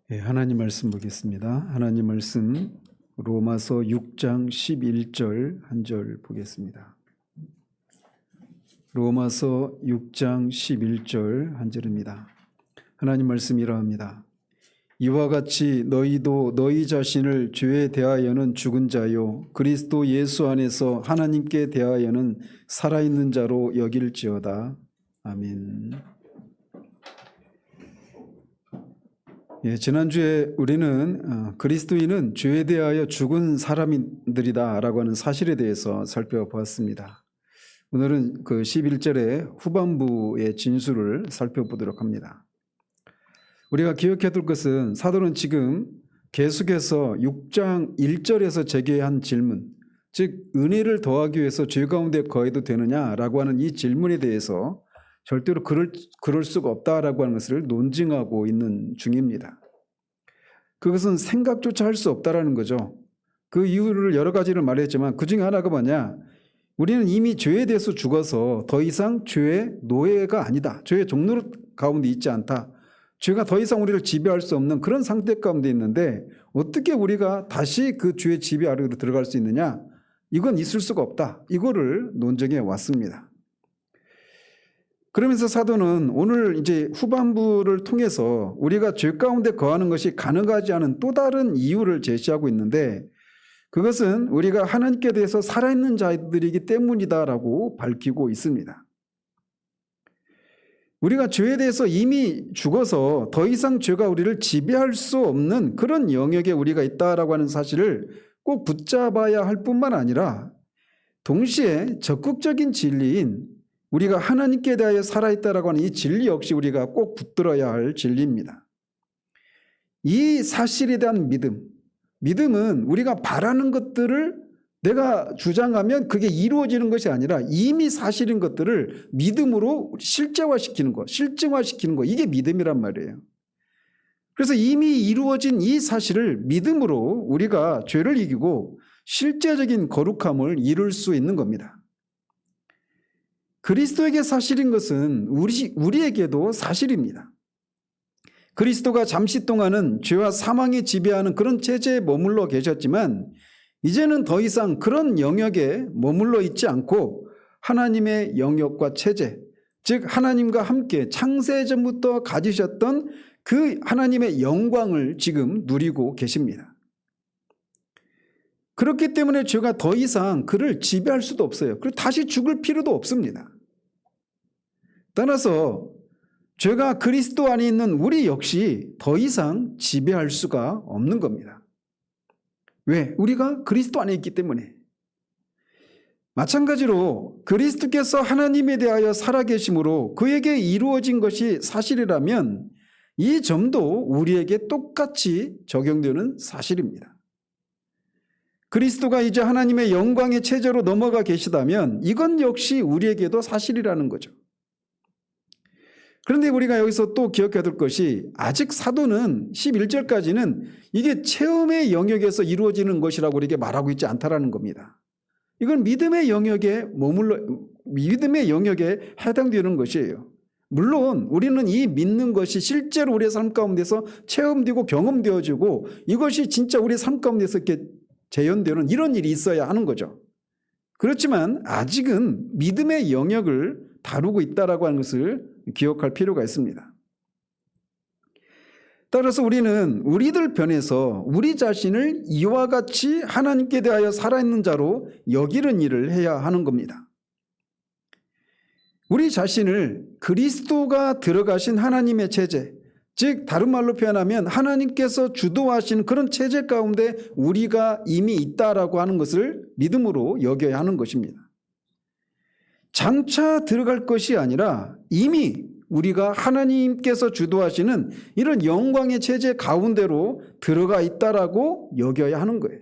하나님 말씀 보겠습니다. 하나님 말씀 로마서 6장 11절 한 절 보겠습니다. 로마서 6장 11절 한 절입니다. 하나님 말씀 이러합니다. 이와 같이 너희도 너희 자신을 죄에 대하여는 죽은 자요 그리스도 예수 안에서 하나님께 대하여는 살아있는 자로 여길지어다. 아멘. 지난주에 우리는 그리스도인은 죄에 대하여 죽은 사람들이다 라고 하는 사실에 대해서 살펴보았습니다. 오늘은 그 11절의 후반부의 진술을 살펴보도록 합니다. 우리가 기억해야 될 것은 사도는 지금 계속해서 6장 1절에서 제기한 질문, 즉 은혜를 더하기 위해서 죄 가운데 거해도 되느냐라고 하는 이 질문에 대해서 절대로 그럴 수가 없다라고 하는 것을 논증하고 있는 중입니다. 그것은 생각조차 할 수 없다라는 거죠. 그 이유를 여러 가지를 말했지만 그 중에 하나가 뭐냐? 우리는 이미 죄에 대해서 죽어서 더 이상 죄의 노예가 아니다. 죄의 종로 가운데 있지 않다. 죄가 더 이상 우리를 지배할 수 없는 그런 상태 가운데 있는데 어떻게 우리가 다시 그 죄의 지배 아래로 들어갈 수 있느냐? 이건 있을 수가 없다. 이거를 논증해 왔습니다. 그러면서 사도는 오늘 이제 후반부를 통해서 우리가 죄 가운데 거하는 것이 가능하지 않은 또 다른 이유를 제시하고 있는데 그것은 우리가 하나님께 대해서 살아있는 자들이기 때문이다라고 밝히고 있습니다. 우리가 죄에 대해서 이미 죽어서 더 이상 죄가 우리를 지배할 수 없는 그런 영역에 우리가 있다라고 하는 사실을 꼭 붙잡아야 할 뿐만 아니라 동시에 적극적인 진리인 우리가 하나님께 대하여 살아있다라고 하는 이 진리 역시 우리가 꼭 붙들어야 할 진리입니다. 이 사실에 대한 믿음은 우리가 바라는 것들을 내가 주장하면 그게 이루어지는 것이 아니라 이미 사실인 것들을 믿음으로 실제화시키는 것, 실증화시키는 것, 이게 믿음이란 말이에요. 그래서 이미 이루어진 이 사실을 믿음으로 우리가 죄를 이기고 실제적인 거룩함을 이룰 수 있는 겁니다. 그리스도에게 사실인 것은 우리에게도 사실입니다. 그리스도가 잠시 동안은 죄와 사망이 지배하는 그런 체제에 머물러 계셨지만 이제는 더 이상 그런 영역에 머물러 있지 않고 하나님의 영역과 체제, 즉 하나님과 함께 창세전부터 가지셨던 그 하나님의 영광을 지금 누리고 계십니다. 그렇기 때문에 죄가 더 이상 그를 지배할 수도 없어요. 그리고 다시 죽을 필요도 없습니다. 따라서 죄가 그리스도 안에 있는 우리 역시 더 이상 지배할 수가 없는 겁니다. 왜? 우리가 그리스도 안에 있기 때문에. 마찬가지로 그리스도께서 하나님에 대하여 살아계심으로 그에게 이루어진 것이 사실이라면 이 점도 우리에게 똑같이 적용되는 사실입니다. 그리스도가 이제 하나님의 영광의 체제로 넘어가 계시다면 이건 역시 우리에게도 사실이라는 거죠. 그런데 우리가 여기서 또 기억해야 될 것이 아직 사도는 11절까지는 이게 체험의 영역에서 이루어지는 것이라고 이렇게 말하고 있지 않다라는 겁니다. 이건 믿음의 영역에 믿음의 영역에 해당되는 것이에요. 물론 우리는 이 믿는 것이 실제로 우리의 삶 가운데서 체험되고 경험되어지고 이것이 진짜 우리의 삶 가운데서 이렇게 재현되는 이런 일이 있어야 하는 거죠. 그렇지만 아직은 믿음의 영역을 다루고 있다라고 하는 것을 기억할 필요가 있습니다. 따라서 우리는 우리들 편에서 우리 자신을 이와 같이 하나님께 대하여 살아있는 자로 여기는 일을 해야 하는 겁니다. 우리 자신을 그리스도가 들어가신 하나님의 체제, 즉 다른 말로 표현하면 하나님께서 주도하신 그런 체제 가운데 우리가 이미 있다라고 하는 것을 믿음으로 여겨야 하는 것입니다. 장차 들어갈 것이 아니라 이미 우리가 하나님께서 주도하시는 이런 영광의 체제 가운데로 들어가 있다라고 여겨야 하는 거예요.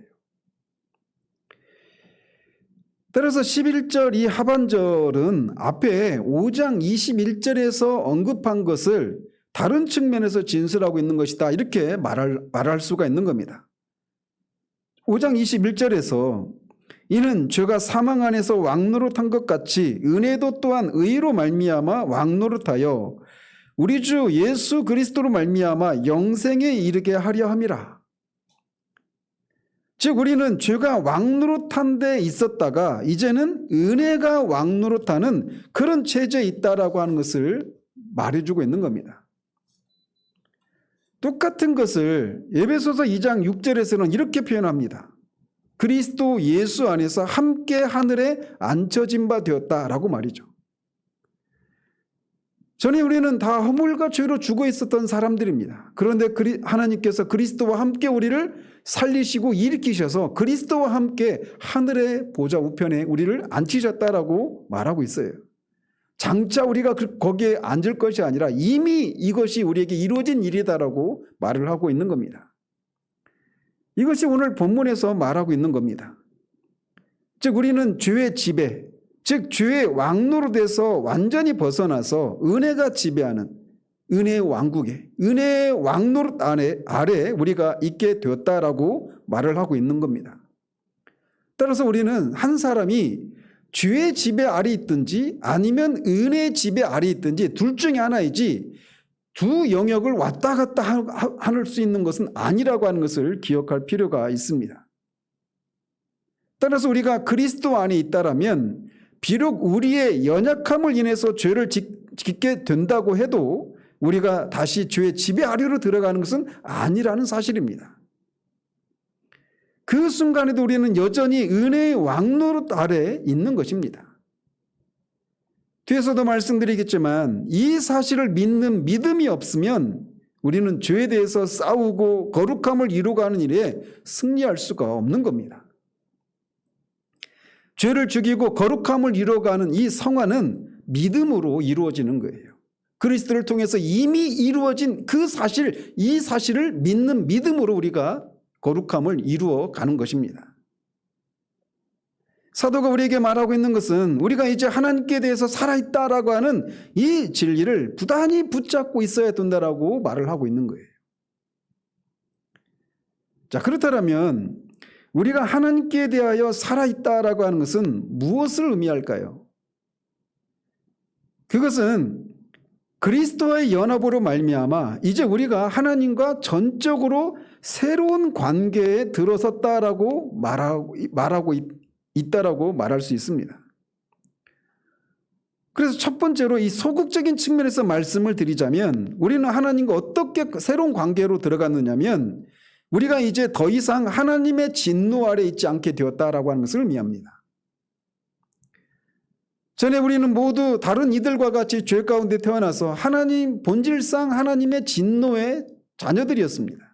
따라서 11절 이 하반절은 앞에 5장 21절에서 언급한 것을 다른 측면에서 진술하고 있는 것이다 이렇게 말할 수가 있는 겁니다. 5장 21절에서 이는 죄가 사망 안에서 왕노릇한 것 같이 은혜도 또한 의로 말미암아 왕노릇하여 우리 주 예수 그리스도로 말미암아 영생에 이르게 하려 함이라. 즉 우리는 죄가 왕노릇한 데 있었다가 이제는 은혜가 왕노릇하는 그런 체제에 있다라고 하는 것을 말해주고 있는 겁니다. 똑같은 것을 에베소서 2장 6절에서는 이렇게 표현합니다. 그리스도 예수 안에서 함께 하늘에 앉혀진 바 되었다라고 말이죠. 전에 우리는 다 허물과 죄로 죽어 있었던 사람들입니다. 그런데 하나님께서 그리스도와 함께 우리를 살리시고 일으키셔서 그리스도와 함께 하늘의 보좌 우편에 우리를 앉히셨다라고 말하고 있어요. 장차 우리가 거기에 앉을 것이 아니라 이미 이것이 우리에게 이루어진 일이다라고 말을 하고 있는 겁니다. 이것이 오늘 본문에서 말하고 있는 겁니다. 즉 우리는 죄의 지배, 즉 죄의 왕노릇에서 완전히 벗어나서 은혜가 지배하는 은혜의 왕국에, 은혜의 왕노릇 아래 우리가 있게 되었다라고 말을 하고 있는 겁니다. 따라서 우리는 한 사람이 죄의 지배 아래 있든지 아니면 은혜의 지배 아래 있든지 둘 중에 하나이지 두 영역을 왔다 갔다 할 수 있는 것은 아니라고 하는 것을 기억할 필요가 있습니다. 따라서 우리가 그리스도 안에 있다라면 비록 우리의 연약함을 인해서 죄를 짓게 된다고 해도 우리가 다시 죄의 지배 아래로 들어가는 것은 아니라는 사실입니다. 그 순간에도 우리는 여전히 은혜의 왕노릇 아래 있는 것입니다. 뒤에서도 말씀드리겠지만 이 사실을 믿는 믿음이 없으면 우리는 죄에 대해서 싸우고 거룩함을 이루어가는 일에 승리할 수가 없는 겁니다. 죄를 죽이고 거룩함을 이루어가는 이 성화는 믿음으로 이루어지는 거예요. 그리스도를 통해서 이미 이루어진 그 사실, 이 사실을 믿는 믿음으로 우리가 거룩함을 이루어가는 것입니다. 사도가 우리에게 말하고 있는 것은 우리가 이제 하나님께 대해서 살아있다라고 하는 이 진리를 부단히 붙잡고 있어야 된다라고 말을 하고 있는 거예요. 자, 그렇다면 우리가 하나님께 대하여 살아있다라고 하는 것은 무엇을 의미할까요? 그것은 그리스도와의 연합으로 말미암아 이제 우리가 하나님과 전적으로 새로운 관계에 들어섰다라고 말하고 있다라고 말할 수 있습니다. 그래서 첫 번째로 이 소극적인 측면에서 말씀을 드리자면 우리는 하나님과 어떻게 새로운 관계로 들어갔느냐면 우리가 이제 더 이상 하나님의 진노 아래 있지 않게 되었다라고 하는 것을 의미합니다. 전에 우리는 모두 다른 이들과 같이 죄 가운데 태어나서 하나님 본질상 하나님의 진노의 자녀들이었습니다.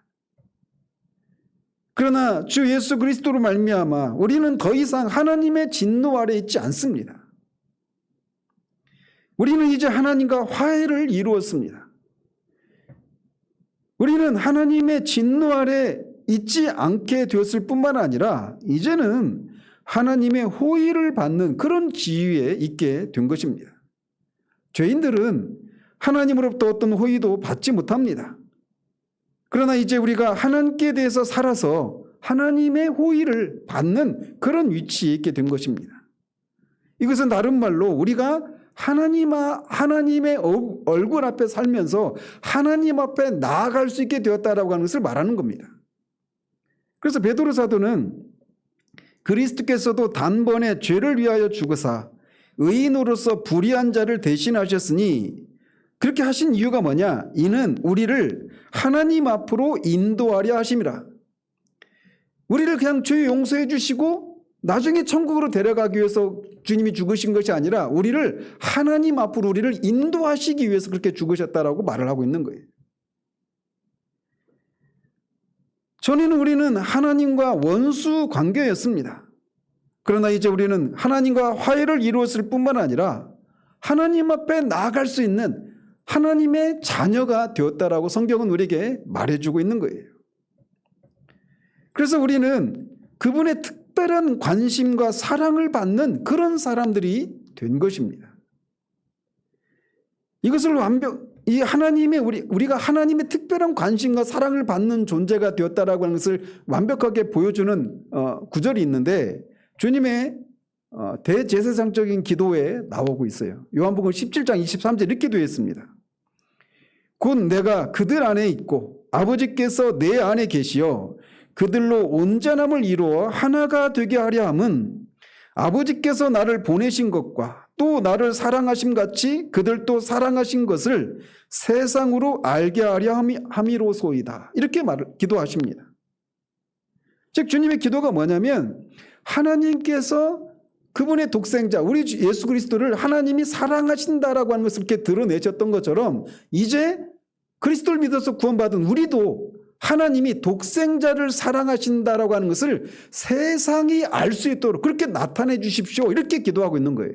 그러나 주 예수 그리스도로 말미암아 우리는 더 이상 하나님의 진노 아래 있지 않습니다. 우리는 이제 하나님과 화해를 이루었습니다. 우리는 하나님의 진노 아래 있지 않게 되었을 뿐만 아니라 이제는 하나님의 호의를 받는 그런 지위에 있게 된 것입니다. 죄인들은 하나님으로부터 어떤 호의도 받지 못합니다. 그러나 이제 우리가 하나님께 대해서 살아서 하나님의 호의를 받는 그런 위치에 있게 된 것입니다. 이것은 다른 말로 우리가 하나님의 얼굴 앞에 살면서 하나님 앞에 나아갈 수 있게 되었다라고 하는 것을 말하는 겁니다. 그래서 베드로 사도는 그리스도께서도 단번에 죄를 위하여 죽으사 의인으로서 불의한 자를 대신하셨으니 그렇게 하신 이유가 뭐냐? 이는 우리를 하나님 앞으로 인도하려 하심이라. 우리를 그냥 죄 용서해 주시고 나중에 천국으로 데려가기 위해서 주님이 죽으신 것이 아니라 우리를 하나님 앞으로 우리를 인도하시기 위해서 그렇게 죽으셨다라고 말을 하고 있는 거예요. 전에는 우리는 하나님과 원수 관계였습니다. 그러나 이제 우리는 하나님과 화해를 이루었을 뿐만 아니라 하나님 앞에 나아갈 수 있는 하나님의 자녀가 되었다라고 성경은 우리에게 말해주고 있는 거예요. 그래서 우리는 그분의 특별한 관심과 사랑을 받는 그런 사람들이 된 것입니다. 이것을 우리가 하나님의 특별한 관심과 사랑을 받는 존재가 되었다라고 하는 것을 완벽하게 보여주는 구절이 있는데 주님의 대제사장적인 기도에 나오고 있어요. 요한복음 17장 23절 이렇게 되어 있습니다. 곧 내가 그들 안에 있고 아버지께서 내 안에 계시어 그들로 온전함을 이루어 하나가 되게 하려 함은 아버지께서 나를 보내신 것과 또 나를 사랑하심 같이 그들도 사랑하신 것을 세상으로 알게 하려 함이로소이다. 이렇게 기도하십니다. 즉 주님의 기도가 뭐냐면 하나님께서 그분의 독생자 우리 예수 그리스도를 하나님이 사랑하신다라고 하는 것을 이렇게 드러내셨던 것처럼 이제 그리스도를 믿어서 구원받은 우리도 하나님이 독생자를 사랑하신다라고 하는 것을 세상이 알 수 있도록 그렇게 나타내 주십시오. 이렇게 기도하고 있는 거예요.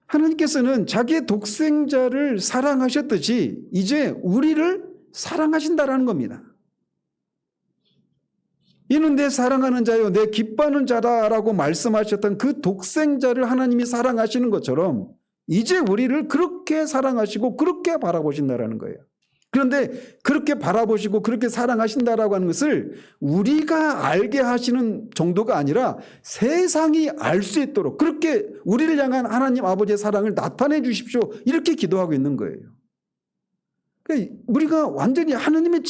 하나님께서는 자기의 독생자를 사랑하셨듯이 이제 우리를 사랑하신다라는 겁니다. 이는 내 사랑하는 자요 내 기뻐하는 자다라고 말씀하셨던 그 독생자를 하나님이 사랑하시는 것처럼 이제 우리를 그렇게 사랑하시고 그렇게 바라보신다라는 거예요. 그런데 그렇게 바라보시고 그렇게 사랑하신다라고 하는 것을 우리가 알게 하시는 정도가 아니라 세상이 알 수 있도록 그렇게 우리를 향한 하나님 아버지의 사랑을 나타내 주십시오. 이렇게 기도하고 있는 거예요. 그러니까 우리가 완전히 하나님의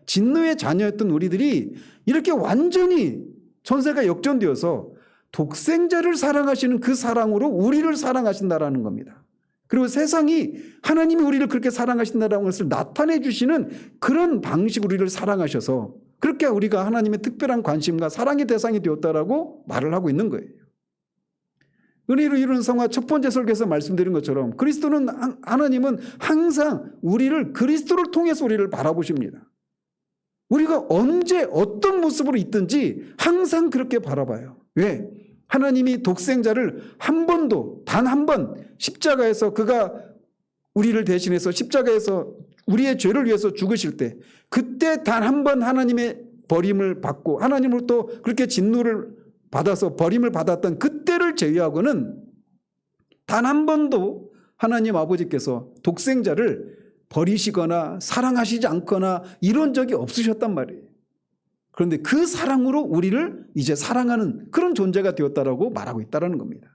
진노의 자녀였던 우리들이 이렇게 완전히 전세가 역전되어서 독생자를 사랑하시는 그 사랑으로 우리를 사랑하신다라는 겁니다. 그리고 세상이 하나님이 우리를 그렇게 사랑하신다는 것을 나타내 주시는 그런 방식으로 우리를 사랑하셔서 그렇게 우리가 하나님의 특별한 관심과 사랑의 대상이 되었다라고 말을 하고 있는 거예요. 은혜로 이루는 성화 첫 번째 설교에서 말씀드린 것처럼 그리스도는 하나님은 항상 우리를 그리스도를 통해서 우리를 바라보십니다. 우리가 언제 어떤 모습으로 있든지 항상 그렇게 바라봐요. 왜? 하나님이 독생자를 한 번도 단 한 번 십자가에서 그가 우리를 대신해서 십자가에서 우리의 죄를 위해서 죽으실 때 그때 단 한 번 하나님의 버림을 받고 하나님으로부터 그렇게 진노를 받아서 버림을 받았던 그때를 제외하고는 단 한 번도 하나님 아버지께서 독생자를 버리시거나 사랑하시지 않거나 이런 적이 없으셨단 말이에요. 그런데 그 사랑으로 우리를 이제 사랑하는 그런 존재가 되었다라고 말하고 있다는 겁니다.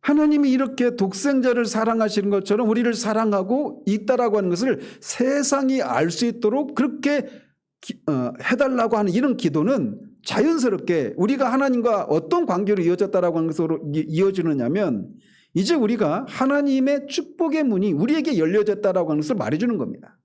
하나님이 이렇게 독생자를 사랑하시는 것처럼 우리를 사랑하고 있다라고 하는 것을 세상이 알 수 있도록 그렇게 해달라고 하는 이런 기도는 자연스럽게 우리가 하나님과 어떤 관계로 이어졌다라고 하는 것으로 이어지느냐면 이제 우리가 하나님의 축복의 문이 우리에게 열려졌다라고 하는 것을 말해주는 겁니다.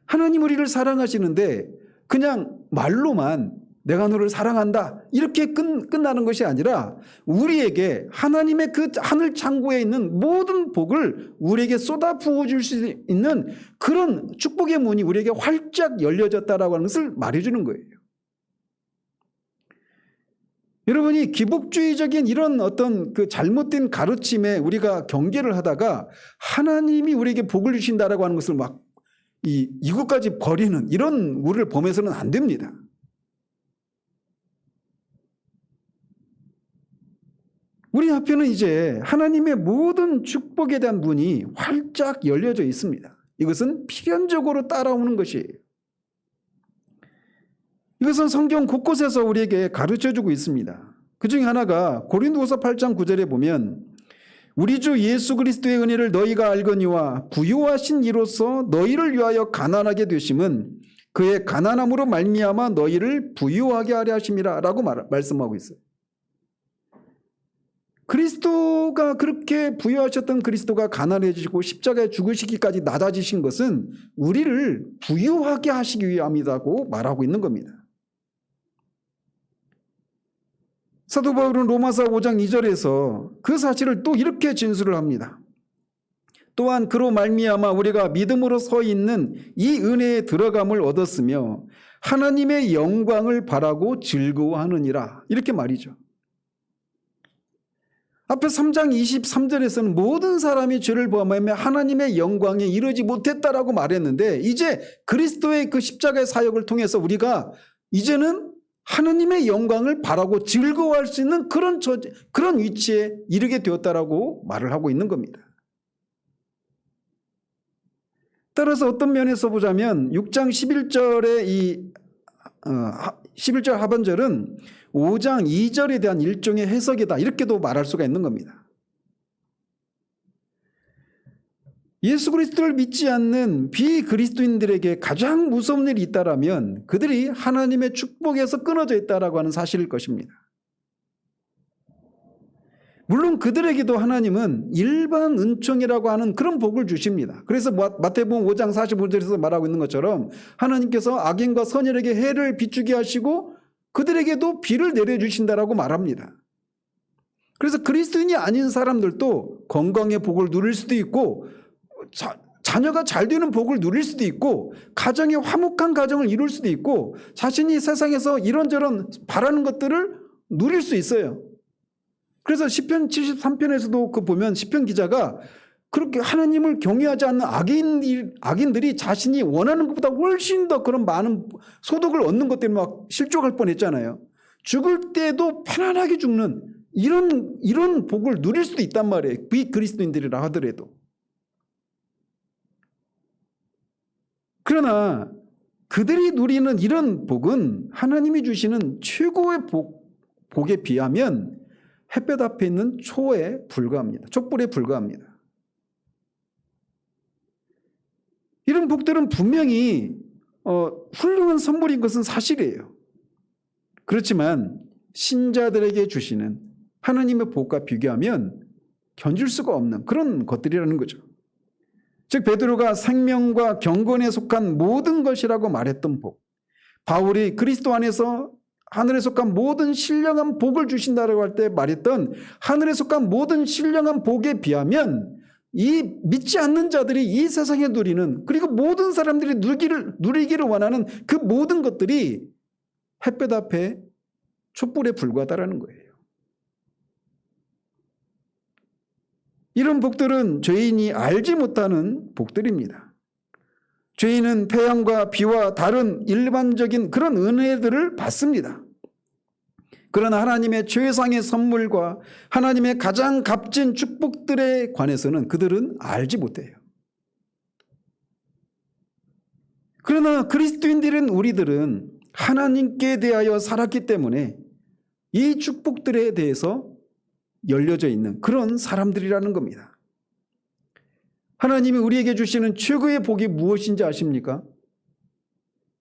하나님 우리를 사랑하시는데 그냥 말로만 내가 너를 사랑한다 이렇게 끝나는 것이 아니라 우리에게 하나님의 그 하늘 창고에 있는 모든 복을 우리에게 쏟아 부어줄 수 있는 그런 축복의 문이 우리에게 활짝 열려졌다라고 하는 것을 말해주는 거예요. 여러분이 기복주의적인 이런 어떤 그 잘못된 가르침에 우리가 경계를 하다가 하나님이 우리에게 복을 주신다라고 하는 것을 막 이것까지 버리는 이런 우리를 범해서는 안 됩니다. 우리 앞에는 이제 하나님의 모든 축복에 대한 문이 활짝 열려져 있습니다. 이것은 필연적으로 따라오는 것이에요. 이것은 성경 곳곳에서 우리에게 가르쳐주고 있습니다. 그 중에 하나가 고린도후서 8장 9절에 보면 우리 주 예수 그리스도의 은혜를 너희가 알거니와 부요하신 이로써 너희를 위하여 가난하게 되심은 그의 가난함으로 말미암아 너희를 부요하게 하려 하심이라 라고 말씀하고 있어요. 그리스도가 그렇게 부유하셨던 그리스도가 가난해지시고 십자가에 죽으시기까지 낮아지신 것은 우리를 부유하게 하시기 위함이라고 말하고 있는 겁니다. 사도 바울은 로마서 5장 2절에서 그 사실을 또 이렇게 진술을 합니다. 또한 그로 말미암아 우리가 믿음으로 서 있는 이 은혜에 들어감을 얻었으며 하나님의 영광을 바라고 즐거워하느니라 이렇게 말이죠. 앞에 3장 23절에서는 모든 사람이 죄를 범하며 하나님의 영광에 이르지 못했다라고 말했는데 이제 그리스도의 그 십자가의 사역을 통해서 우리가 이제는 하나님의 영광을 바라고 즐거워할 수 있는 그런 위치에 이르게 되었다라고 말을 하고 있는 겁니다. 따라서 어떤 면에서 보자면 6장 11절의 11절 하반절은 5장 2절에 대한 일종의 해석이다, 이렇게도 말할 수가 있는 겁니다. 예수 그리스도를 믿지 않는 비그리스도인들에게 가장 무서운 일이 있다라면 그들이 하나님의 축복에서 끊어져 있다라고 하는 사실일 것입니다. 물론 그들에게도 하나님은 일반 은총이라고 하는 그런 복을 주십니다. 그래서 마태복음 5장 45절에서 말하고 있는 것처럼 하나님께서 악인과 선인에게 해를 비추게 하시고 그들에게도 비를 내려주신다라고 말합니다. 그래서 그리스도인이 아닌 사람들도 건강의 복을 누릴 수도 있고 자녀가 잘 되는 복을 누릴 수도 있고 가정의 화목한 가정을 이룰 수도 있고 자신이 세상에서 이런저런 바라는 것들을 누릴 수 있어요. 그래서 시편 73편에서도 보면 시편 기자가 그렇게 하나님을 경외하지 않는 악인들이 자신이 원하는 것보다 훨씬 더 그런 많은 소득을 얻는 것 때문에 막 실족할 뻔했잖아요. 죽을 때도 편안하게 죽는 이런 복을 누릴 수도 있단 말이에요. 비그리스도인들이라 하더라도. 그러나 그들이 누리는 이런 복은 하나님이 주시는 최고의 복에 비하면 햇볕 앞에 있는 초에 불과합니다. 촛불에 불과합니다. 이런 복들은 분명히 훌륭한 선물인 것은 사실이에요. 그렇지만 신자들에게 주시는 하나님의 복과 비교하면 견줄 수가 없는 그런 것들이라는 거죠. 즉 베드로가 생명과 경건에 속한 모든 것이라고 말했던 복, 바울이 그리스도 안에서 하늘에 속한 모든 신령한 복을 주신다고 할 때 말했던 하늘에 속한 모든 신령한 복에 비하면 이 믿지 않는 자들이 이 세상에 누리는, 그리고 모든 사람들이 누리기를 원하는 그 모든 것들이 햇볕 앞에 촛불에 불과하다는 거예요. 이런 복들은 죄인이 알지 못하는 복들입니다. 죄인은 태양과 비와 다른 일반적인 그런 은혜들을 받습니다. 그러나 하나님의 최상의 선물과 하나님의 가장 값진 축복들에 관해서는 그들은 알지 못해요. 그러나 그리스도인들은 우리들은 하나님께 대하여 살았기 때문에 이 축복들에 대해서 열려져 있는 그런 사람들이라는 겁니다. 하나님이 우리에게 주시는 최고의 복이 무엇인지 아십니까?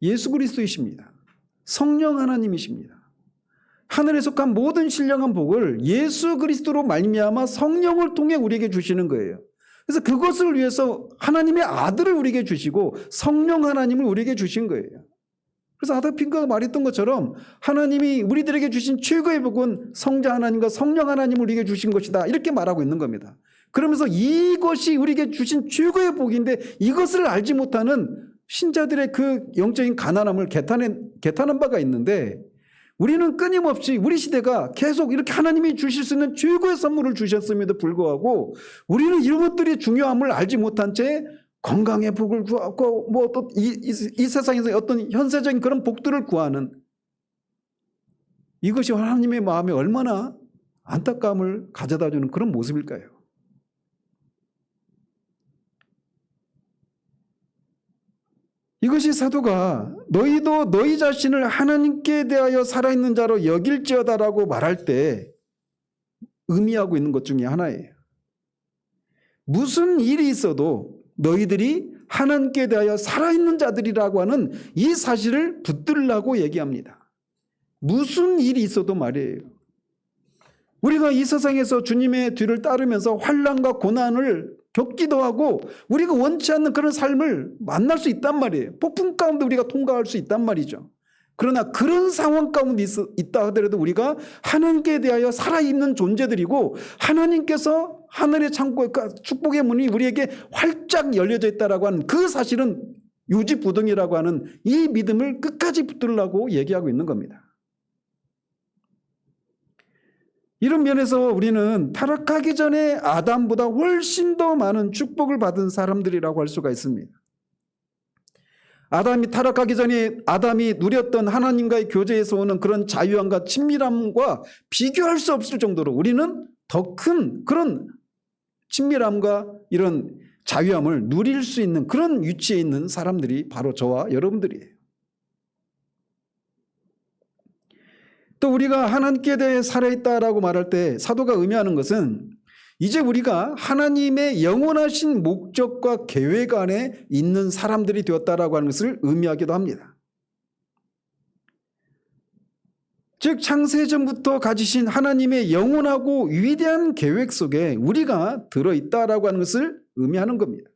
예수 그리스도이십니다. 성령 하나님이십니다. 하늘에 속한 모든 신령한 복을 예수 그리스도로 말미암아 성령을 통해 우리에게 주시는 거예요. 그래서 그것을 위해서 하나님의 아들을 우리에게 주시고 성령 하나님을 우리에게 주신 거예요. 그래서 아다핑크가 말했던 것처럼 하나님이 우리들에게 주신 최고의 복은 성자 하나님과 성령 하나님을 우리에게 주신 것이다, 이렇게 말하고 있는 겁니다. 그러면서 이것이 우리에게 주신 최고의 복인데 이것을 알지 못하는 신자들의 그 영적인 가난함을 개탄한 바가 있는데, 우리는 끊임없이 우리 시대가 계속 이렇게 하나님이 주실 수 있는 최고의 선물을 주셨음에도 불구하고 우리는 이런 것들이 중요함을 알지 못한 채 건강의 복을 구하고 뭐 또 이 세상에서 어떤 현세적인 그런 복들을 구하는, 이것이 하나님의 마음에 얼마나 안타까움을 가져다주는 그런 모습일까요? 이것이 사도가 너희도 너희 자신을 하나님께 대하여 살아있는 자로 여길지어다라고 말할 때 의미하고 있는 것 중에 하나예요. 무슨 일이 있어도 너희들이 하나님께 대하여 살아있는 자들이라고 하는 이 사실을 붙들라고 얘기합니다. 무슨 일이 있어도 말이에요. 우리가 이 세상에서 주님의 뒤를 따르면서 환난과 고난을 겪기도 하고 우리가 원치 않는 그런 삶을 만날 수 있단 말이에요. 폭풍 가운데 우리가 통과할 수 있단 말이죠. 그러나 그런 상황 가운데 있다 하더라도 우리가 하나님께 대하여 살아있는 존재들이고 하나님께서 하늘의 창고, 축복의 문이 우리에게 활짝 열려져 있다라고 하는 그 사실은 유지부동이라고 하는 이 믿음을 끝까지 붙들라고 얘기하고 있는 겁니다. 이런 면에서 우리는 타락하기 전에 아담보다 훨씬 더 많은 축복을 받은 사람들이라고 할 수가 있습니다. 아담이 타락하기 전에 아담이 누렸던 하나님과의 교제에서 오는 그런 자유함과 친밀함과 비교할 수 없을 정도로 우리는 더 큰 그런 친밀함과 이런 자유함을 누릴 수 있는 그런 위치에 있는 사람들이 바로 저와 여러분들이에요. 또 우리가 하나님께 대해 살아있다라고 말할 때 사도가 의미하는 것은 이제 우리가 하나님의 영원하신 목적과 계획 안에 있는 사람들이 되었다라고 하는 것을 의미하기도 합니다. 즉 창세전부터 가지신 하나님의 영원하고 위대한 계획 속에 우리가 들어있다라고 하는 것을 의미하는 겁니다.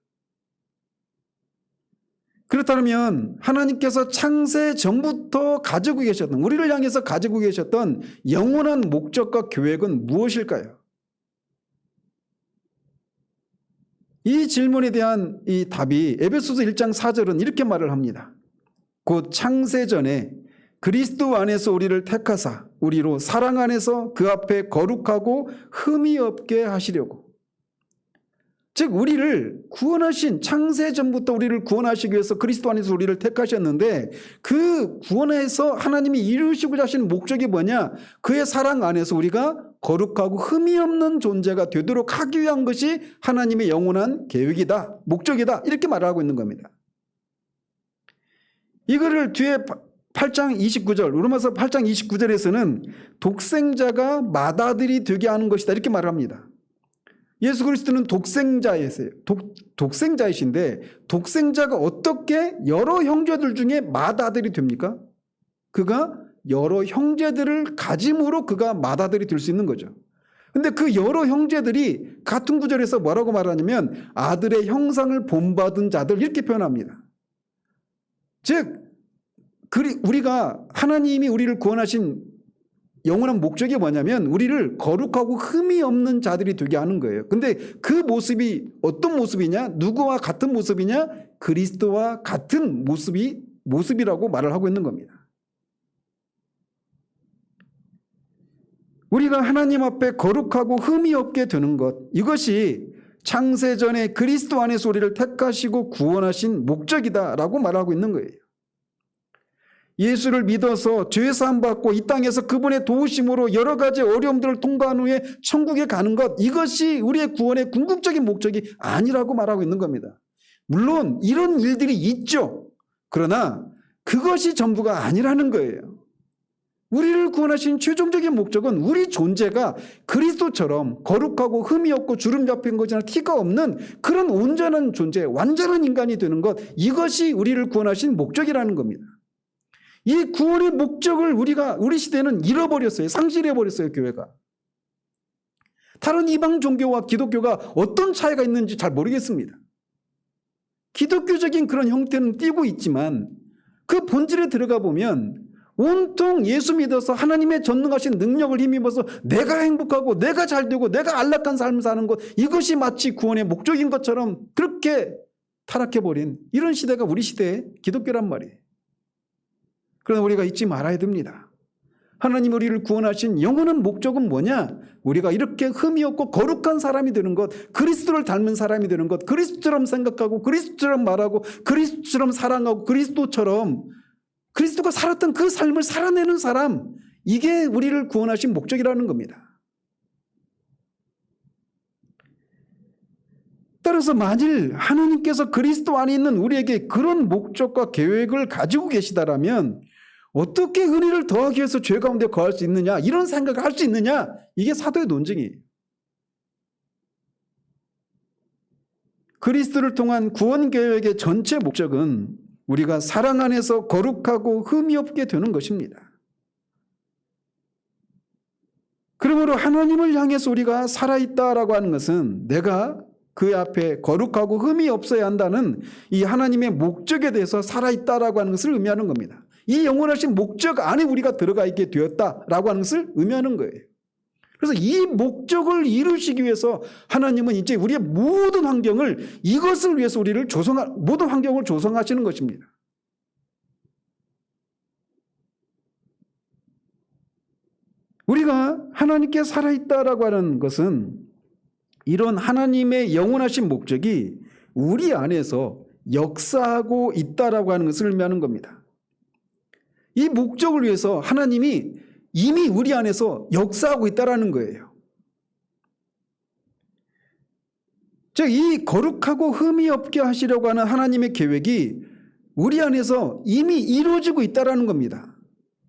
그렇다면 하나님께서 창세전부터 가지고 계셨던, 우리를 향해서 가지고 계셨던 영원한 목적과 계획은 무엇일까요? 이 질문에 대한 이 답이 에베소서 1장 4절은 이렇게 말을 합니다. 곧 창세전에 그리스도 안에서 우리를 택하사 우리로 사랑 안에서 그 앞에 거룩하고 흠이 없게 하시려고. 즉 우리를 구원하신, 창세전부터 우리를 구원하시기 위해서 그리스도 안에서 우리를 택하셨는데 그 구원에서 하나님이 이루시고자 하시는 목적이 뭐냐? 그의 사랑 안에서 우리가 거룩하고 흠이 없는 존재가 되도록 하기 위한 것이 하나님의 영원한 계획이다, 목적이다, 이렇게 말하고 있는 겁니다. 이거를 뒤에 8장 29절, 로마서 8장 29절에서는 독생자가 맏아들이 되게 하는 것이다, 이렇게 말을 합니다. 예수 그리스도는 독생자이신데 독생자가 어떻게 여러 형제들 중에 맏아들이 됩니까? 그가 여러 형제들을 가짐으로 그가 맏아들이 될 수 있는 거죠. 근데 그 여러 형제들이 같은 구절에서 뭐라고 말하냐면 아들의 형상을 본받은 자들, 이렇게 표현합니다. 즉 우리가 하나님이 우리를 구원하신 영원한 목적이 뭐냐면 우리를 거룩하고 흠이 없는 자들이 되게 하는 거예요. 근데 그 모습이 어떤 모습이냐? 누구와 같은 모습이냐? 그리스도와 같은 모습이라고 말을 하고 있는 겁니다. 우리가 하나님 앞에 거룩하고 흠이 없게 되는 것, 이것이 창세전에 그리스도 안에서 우리를 택하시고 구원하신 목적이다라고 말하고 있는 거예요. 예수를 믿어서 죄사함 받고 이 땅에서 그분의 도우심으로 여러 가지 어려움들을 통과한 후에 천국에 가는 것, 이것이 우리의 구원의 궁극적인 목적이 아니라고 말하고 있는 겁니다. 물론 이런 일들이 있죠. 그러나 그것이 전부가 아니라는 거예요. 우리를 구원하신 최종적인 목적은 우리 존재가 그리스도처럼 거룩하고 흠이 없고 주름 잡힌 것이나 티가 없는 그런 온전한 존재, 완전한 인간이 되는 것, 이것이 우리를 구원하신 목적이라는 겁니다. 이 구원의 목적을 우리 시대는 잃어버렸어요. 상실해버렸어요, 교회가. 다른 이방 종교와 기독교가 어떤 차이가 있는지 잘 모르겠습니다. 기독교적인 그런 형태는 띄고 있지만 그 본질에 들어가 보면 온통 예수 믿어서 하나님의 전능하신 능력을 힘입어서 내가 행복하고 내가 잘되고 내가 안락한 삶을 사는 것, 이것이 마치 구원의 목적인 것처럼 그렇게 타락해버린 이런 시대가 우리 시대의 기독교란 말이에요. 그러나 우리가 잊지 말아야 됩니다. 하나님 우리를 구원하신 영원한 목적은 뭐냐? 우리가 이렇게 흠이 없고 거룩한 사람이 되는 것, 그리스도를 닮은 사람이 되는 것, 그리스도처럼 생각하고 그리스도처럼 말하고 그리스도처럼 사랑하고 그리스도가 살았던 그 삶을 살아내는 사람, 이게 우리를 구원하신 목적이라는 겁니다. 따라서 만일 하나님께서 그리스도 안에 있는 우리에게 그런 목적과 계획을 가지고 계시다라면 어떻게 은혜를 더하기 위해서 죄 가운데 거할 수 있느냐, 이런 생각을 할 수 있느냐, 이게 사도의 논증이에요. 그리스도를 통한 구원 계획의 전체 목적은 우리가 사랑 안에서 거룩하고 흠이 없게 되는 것입니다. 그러므로 하나님을 향해서 우리가 살아있다라고 하는 것은 내가 그 앞에 거룩하고 흠이 없어야 한다는 이 하나님의 목적에 대해서 살아있다라고 하는 것을 의미하는 겁니다. 이 영원하신 목적 안에 우리가 들어가 있게 되었다라고 하는 것을 의미하는 거예요. 그래서 이 목적을 이루시기 위해서 하나님은 이제 우리의 모든 환경을, 이것을 위해서 우리를 모든 환경을 조성하시는 것입니다. 우리가 하나님께 살아있다라고 하는 것은 이런 하나님의 영원하신 목적이 우리 안에서 역사하고 있다라고 하는 것을 의미하는 겁니다. 이 목적을 위해서 하나님이 이미 우리 안에서 역사하고 있다라는 거예요. 즉, 이 거룩하고 흠이 없게 하시려고 하는 하나님의 계획이 우리 안에서 이미 이루어지고 있다라는 겁니다.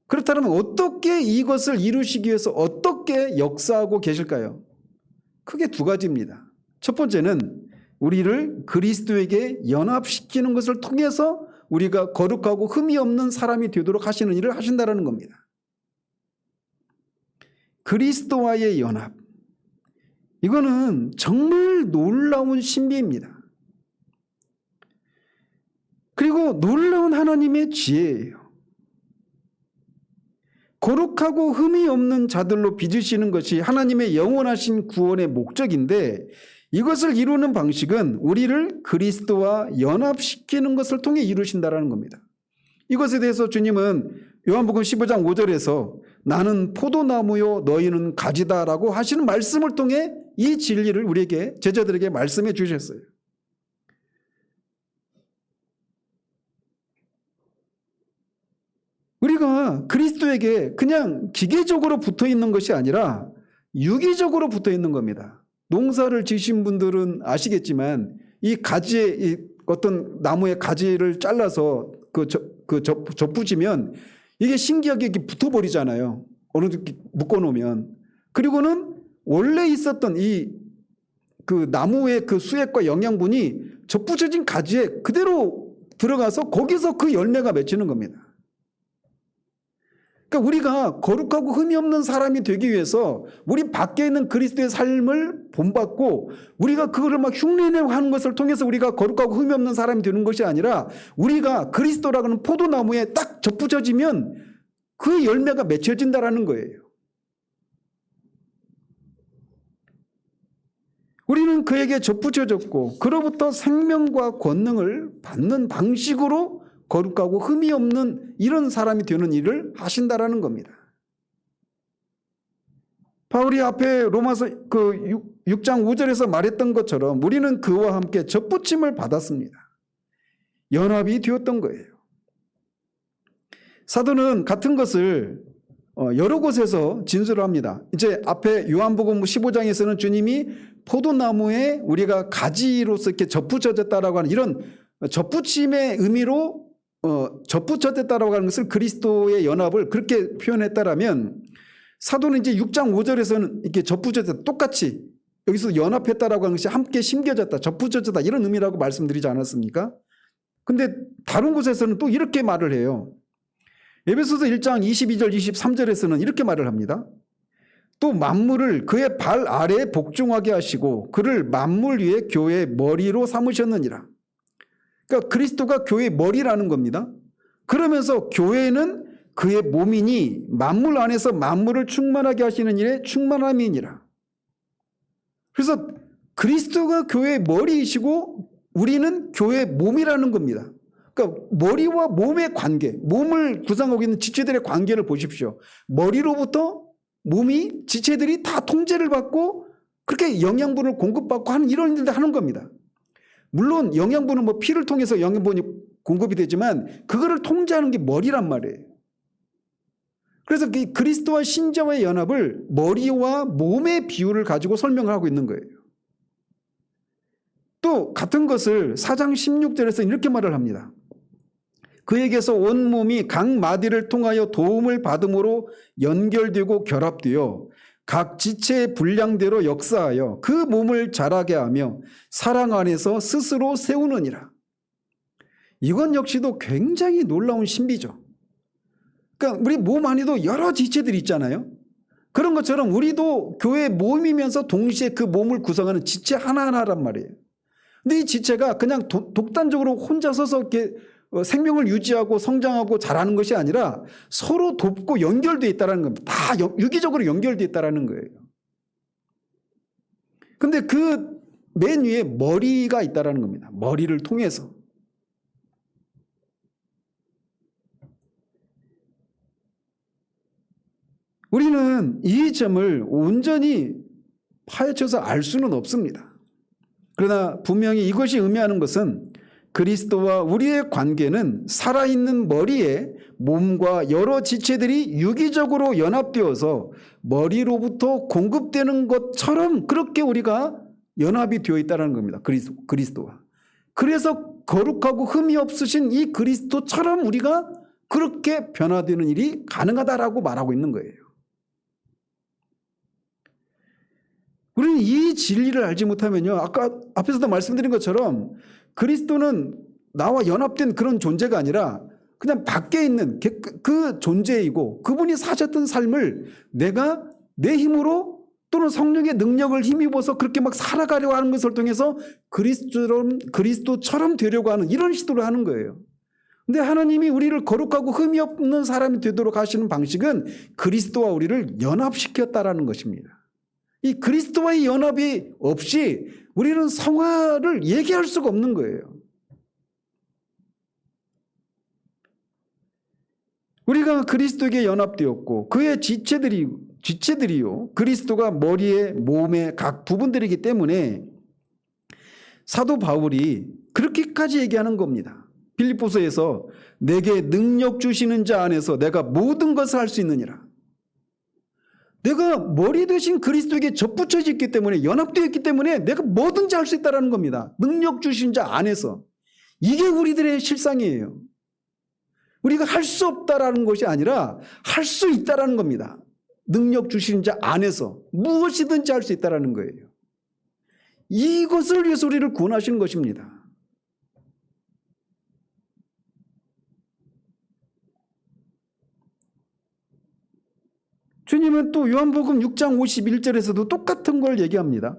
그렇다면 어떻게 이것을 이루시기 위해서 어떻게 역사하고 계실까요? 크게 두 가지입니다. 첫 번째는 우리를 그리스도에게 연합시키는 것을 통해서 우리가 거룩하고 흠이 없는 사람이 되도록 하시는 일을 하신다는 겁니다. 그리스도와의 연합. 이거는 정말 놀라운 신비입니다. 그리고 놀라운 하나님의 지혜예요. 거룩하고 흠이 없는 자들로 빚으시는 것이 하나님의 영원하신 구원의 목적인데 이것을 이루는 방식은 우리를 그리스도와 연합시키는 것을 통해 이루신다는 겁니다. 이것에 대해서 주님은 요한복음 15장 5절에서 나는 포도나무요 너희는 가지다라고 하시는 말씀을 통해 이 진리를 우리에게 제자들에게 말씀해 주셨어요. 우리가 그리스도에게 그냥 기계적으로 붙어 있는 것이 아니라 유기적으로 붙어 있는 겁니다. 농사를 지으신 분들은 아시겠지만 이 가지에 이 어떤 나무의 가지를 잘라서 접붙이면 이게 신기하게 이렇게 붙어버리잖아요. 어느 정도 묶어놓으면. 그리고는 원래 있었던 그 나무의 그 수액과 영양분이 접붙여진 가지에 그대로 들어가서 거기서 그 열매가 맺히는 겁니다. 그러니까 우리가 거룩하고 흠이 없는 사람이 되기 위해서 우리 밖에 있는 그리스도의 삶을 본받고 우리가 그거를 막 흉내내고 하는 것을 통해서 우리가 거룩하고 흠이 없는 사람이 되는 것이 아니라 우리가 그리스도라고 하는 포도나무에 딱 접붙여지면 그 열매가 맺혀진다라는 거예요. 우리는 그에게 접붙여졌고 그로부터 생명과 권능을 받는 방식으로 거룩하고 흠이 없는 이런 사람이 되는 일을 하신다라는 겁니다. 바울이 앞에 로마서 6장 5절에서 말했던 것처럼 우리는 그와 함께 접붙임을 받았습니다. 연합이 되었던 거예요. 사도는 같은 것을 여러 곳에서 진술을 합니다. 이제 앞에 요한복음 15장에서는 주님이 포도나무에 우리가 가지로서 이렇게 접붙여졌다라고 하는 이런 접붙임의 의미로 접붙였다라고 하는 것을 그리스도의 연합을 그렇게 표현했다라면 사도는 이제 6장 5절에서는 이렇게 접붙였다 똑같이 여기서 연합했다라고 하는 것이 함께 심겨졌다 접붙여졌다 이런 의미라고 말씀드리지 않았습니까? 근데 다른 곳에서는 또 이렇게 말을 해요. 에베소서 1장 22절 23절에서는 이렇게 말을 합니다. 또 만물을 그의 발 아래에 복종하게 하시고 그를 만물 위에 교회의 머리로 삼으셨느니라. 그러니까 그리스도가 교회의 머리라는 겁니다. 그러면서 교회는 그의 몸이니 만물 안에서 만물을 충만하게 하시는 일에 충만함이니라. 그래서 그리스도가 교회의 머리이시고 우리는 교회의 몸이라는 겁니다. 그러니까 머리와 몸의 관계, 몸을 구성하고 있는 지체들의 관계를 보십시오. 머리로부터 몸이 지체들이 다 통제를 받고 그렇게 영양분을 공급받고 하는 이런 일들을 하는 겁니다. 물론 영양분은 뭐 피를 통해서 영양분이 공급이 되지만 그거를 통제하는 게 머리란 말이에요. 그래서 그 그리스도와 신자와의 연합을 머리와 몸의 비유를 가지고 설명을 하고 있는 거예요. 또 같은 것을 4장 16절에서 이렇게 말을 합니다. 그에게서 온 몸이 각 마디를 통하여 도움을 받음으로 연결되고 결합되어 각 지체의 분량대로 역사하여 그 몸을 자라게 하며 사랑 안에서 스스로 세우느니라. 이건 역시도 굉장히 놀라운 신비죠. 그러니까 우리 몸 안에도 여러 지체들이 있잖아요. 그런 것처럼 우리도 교회의 몸이면서 동시에 그 몸을 구성하는 지체 하나하나란 말이에요. 근데 이 지체가 그냥 독단적으로 혼자 서서 이렇게 생명을 유지하고 성장하고 자라는 것이 아니라 서로 돕고 연결되어 있다는 겁니다. 다 유기적으로 연결되어 있다는 거예요. 근데 그 맨 위에 머리가 있다는 겁니다. 머리를 통해서. 우리는 이 점을 온전히 파헤쳐서 알 수는 없습니다. 그러나 분명히 이것이 의미하는 것은 그리스도와 우리의 관계는 살아있는 머리에 몸과 여러 지체들이 유기적으로 연합되어서 머리로부터 공급되는 것처럼 그렇게 우리가 연합이 되어 있다는 겁니다. 그리스도와. 그래서 거룩하고 흠이 없으신 이 그리스도처럼 우리가 그렇게 변화되는 일이 가능하다라고 말하고 있는 거예요. 우리는 이 진리를 알지 못하면요, 아까 앞에서도 말씀드린 것처럼 그리스도는 나와 연합된 그런 존재가 아니라 그냥 밖에 있는 그 존재이고, 그분이 사셨던 삶을 내가 내 힘으로 또는 성령의 능력을 힘입어서 그렇게 막 살아가려고 하는 것을 통해서 그리스도처럼 되려고 하는 이런 시도를 하는 거예요. 근데 하나님이 우리를 거룩하고 흠이 없는 사람이 되도록 하시는 방식은 그리스도와 우리를 연합시켰다라는 것입니다. 이 그리스도와의 연합이 없이 우리는 성화를 얘기할 수가 없는 거예요. 우리가 그리스도에게 연합되었고 그의 지체들이요, 그리스도가 머리의 몸의 각 부분들이기 때문에 사도 바울이 그렇게까지 얘기하는 겁니다. 빌립보서에서 내게 능력 주시는 자 안에서 내가 모든 것을 할 수 있느니라. 내가 머리 되신 그리스도에게 접붙여져 있기 때문에, 연합되어 있기 때문에 내가 뭐든지 할 수 있다는 겁니다. 능력 주신 자 안에서. 이게 우리들의 실상이에요. 우리가 할 수 없다라는 것이 아니라 할 수 있다라는 겁니다. 능력 주신 자 안에서 무엇이든지 할 수 있다라는 거예요. 이것을 위해서 우리를 구원하시는 것입니다. 주님은 또 요한복음 6장 51절에서도 똑같은 걸 얘기합니다.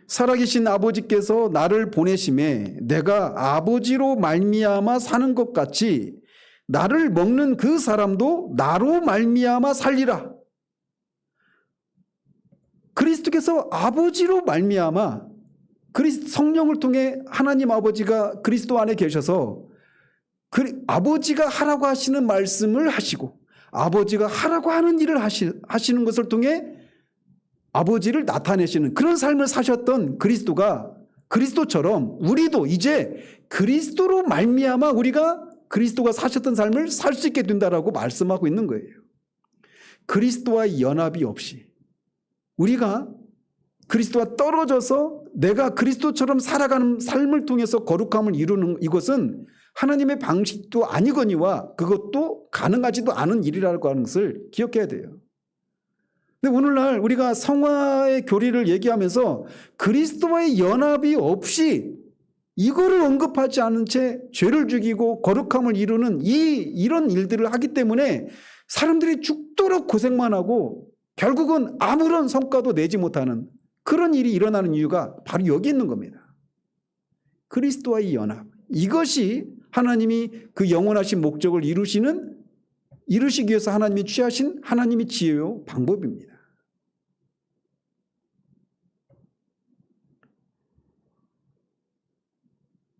살아계신 아버지께서 나를 보내심에 내가 아버지로 말미암아 사는 것 같이 나를 먹는 그 사람도 나로 말미암아 살리라. 그리스도께서 아버지로 말미암아 성령을 통해 하나님 아버지가 그리스도 안에 계셔서 아버지가 하라고 하시는 말씀을 하시고 아버지가 하라고 하는 일을 하시는 것을 통해 아버지를 나타내시는 그런 삶을 사셨던 그리스도가, 그리스도처럼 우리도 이제 그리스도로 말미암아 우리가 그리스도가 사셨던 삶을 살 수 있게 된다라고 말씀하고 있는 거예요. 그리스도와의 연합이 없이 우리가 그리스도와 떨어져서 내가 그리스도처럼 살아가는 삶을 통해서 거룩함을 이루는 이것은 하나님의 방식도 아니거니와 그것도 가능하지도 않은 일이라고 하는 것을 기억해야 돼요. 근데 오늘날 우리가 성화의 교리를 얘기하면서 그리스도와의 연합이 없이 이거를 언급하지 않은 채 죄를 죽이고 거룩함을 이루는 이런 일들을 하기 때문에 사람들이 죽도록 고생만 하고 결국은 아무런 성과도 내지 못하는 그런 일이 일어나는 이유가 바로 여기 있는 겁니다. 그리스도와의 연합. 이것이 하나님이 그 영원하신 목적을 이루시기 위해서 하나님이 취하신 하나님의 지혜요 방법입니다.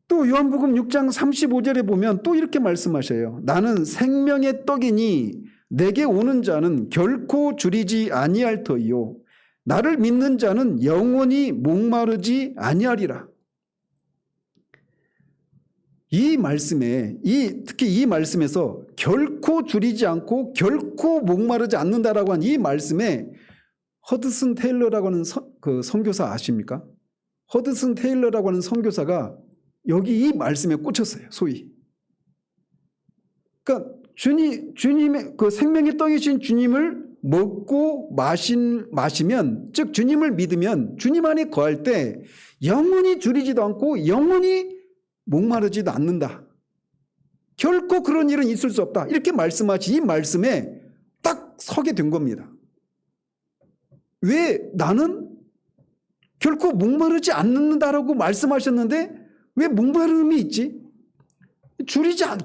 또 요한복음 6장 35절에 보면 또 이렇게 말씀하셔요. 나는 생명의 떡이니 내게 오는 자는 결코 줄이지 아니할 터이요 나를 믿는 자는 영원히 목마르지 아니하리라. 이 말씀에 특히 이 말씀에서 결코 줄이지 않고 결코 목마르지 않는다라고 한 이 말씀에 허드슨 테일러라고 하는 그 선교사 아십니까? 허드슨 테일러라고 하는 선교사가 여기 이 말씀에 꽂혔어요. 소위. 그러니까 주님의 그 생명의 떡이신 주님을 먹고 마시면, 즉 주님을 믿으면 주님 안에 거할 때 영원히 줄이지도 않고 영원히 목마르지도 않는다. 결코 그런 일은 있을 수 없다. 이렇게 말씀하신 이 말씀에 딱 서게 된 겁니다. 왜 나는 결코 목마르지 않는다라고 말씀하셨는데 왜 목마름이 있지?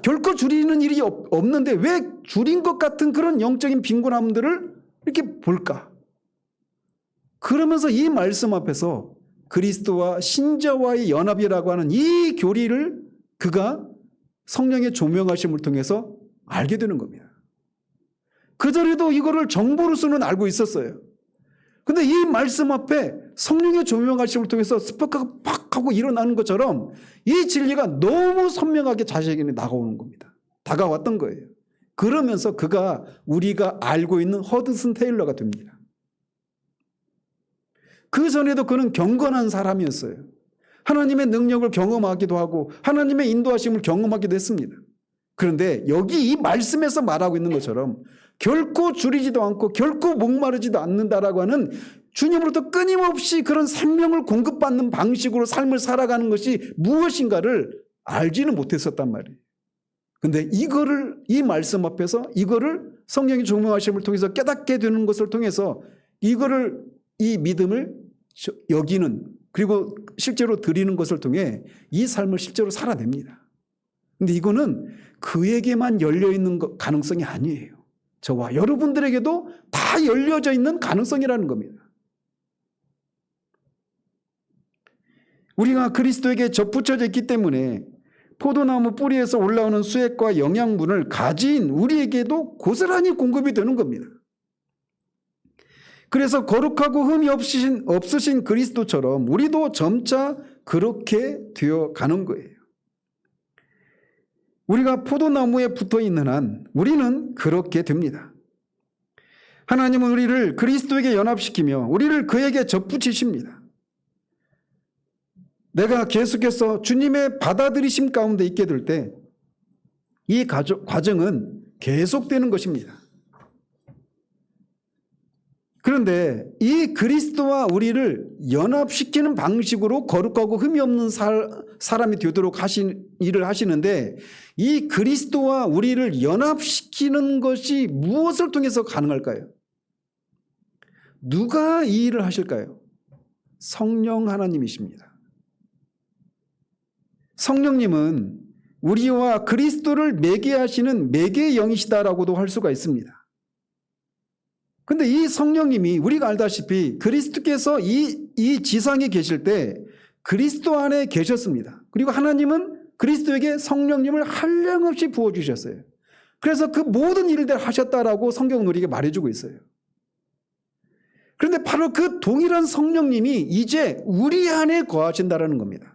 결코 줄이는 일이 없는데 왜 줄인 것 같은 그런 영적인 빈곤함들을 이렇게 볼까? 그러면서 이 말씀 앞에서 그리스도와 신자와의 연합이라고 하는 이 교리를 그가 성령의 조명하심을 통해서 알게 되는 겁니다. 그전에도 이거를 정보로서는 알고 있었어요. 근데 이 말씀 앞에 성령의 조명하심을 통해서 스파크가 팍 하고 일어나는 것처럼 이 진리가 너무 선명하게 자신에게 다가왔던 거예요. 그러면서 그가 우리가 알고 있는 허드슨 테일러가 됩니다. 그 전에도 그는 경건한 사람이었어요. 하나님의 능력을 경험하기도 하고 하나님의 인도하심을 경험하기도 했습니다. 그런데 여기 이 말씀에서 말하고 있는 것처럼 결코 줄이지도 않고 결코 목마르지도 않는다라고 하는 주님으로부터 끊임없이 그런 생명을 공급받는 방식으로 삶을 살아가는 것이 무엇인가를 알지는 못했었단 말이에요. 근데 이거를 이 말씀 앞에서 이거를 성령의 조명하심을 통해서 깨닫게 되는 것을 통해서 이거를 이 믿음을 여기는 그리고 실제로 드리는 것을 통해 이 삶을 실제로 살아냅니다. 근데 이거는 그에게만 열려있는 가능성이 아니에요. 저와 여러분들에게도 다 열려져 있는 가능성이라는 겁니다. 우리가 그리스도에게 접붙여져 있기 때문에 포도나무 뿌리에서 올라오는 수액과 영양분을 가진 우리에게도 고스란히 공급이 되는 겁니다. 그래서 거룩하고 흠이 없으신 그리스도처럼 우리도 점차 그렇게 되어 가는 거예요. 우리가 포도나무에 붙어 있는 한 우리는 그렇게 됩니다. 하나님은 우리를 그리스도에게 연합시키며 우리를 그에게 접붙이십니다. 내가 계속해서 주님의 받아들이심 가운데 있게 될 때 이 과정은 계속되는 것입니다. 그런데 이 그리스도와 우리를 연합시키는 방식으로 거룩하고 흠이 없는 사람이 되도록 일을 하시는데 이 그리스도와 우리를 연합시키는 것이 무엇을 통해서 가능할까요? 누가 이 일을 하실까요? 성령 하나님이십니다. 성령님은 우리와 그리스도를 매개하시는 매개영이시다라고도 할 수가 있습니다. 근데 이 성령님이 우리가 알다시피 그리스도께서 이 지상에 계실 때 그리스도 안에 계셨습니다. 그리고 하나님은 그리스도에게 성령님을 한량없이 부어주셨어요. 그래서 그 모든 일들 하셨다라고 성경은 우리에게 말해주고 있어요. 그런데 바로 그 동일한 성령님이 이제 우리 안에 거하신다라는 겁니다.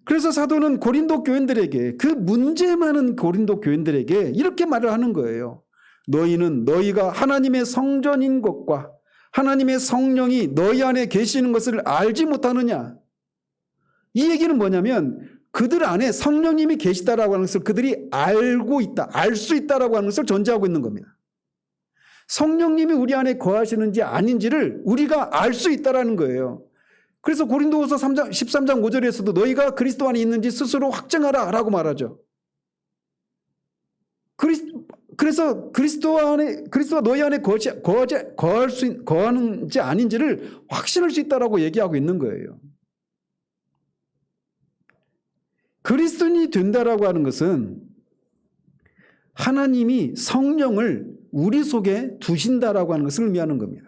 그래서 사도는 고린도 교인들에게 그 문제 많은 고린도 교인들에게 이렇게 말을 하는 거예요. 너희는 너희가 하나님의 성전인 것과 하나님의 성령이 너희 안에 계시는 것을 알지 못하느냐. 이 얘기는 뭐냐면 그들 안에 성령님이 계시다라고 하는 것을 그들이 알고 있다, 알 수 있다라고 하는 것을 전제하고 있는 겁니다. 성령님이 우리 안에 거하시는지 아닌지를 우리가 알 수 있다라는 거예요. 그래서 고린도후서 13장 5절에서도 너희가 그리스도 안에 있는지 스스로 확증하라 라고 말하죠. 그래서 그리스도가 너희 안에 거하는지 아닌지를 확신할 수 있다라고 얘기하고 있는 거예요. 그리스도인이 된다라고 하는 것은 하나님이 성령을 우리 속에 두신다라고 하는 것을 의미하는 겁니다.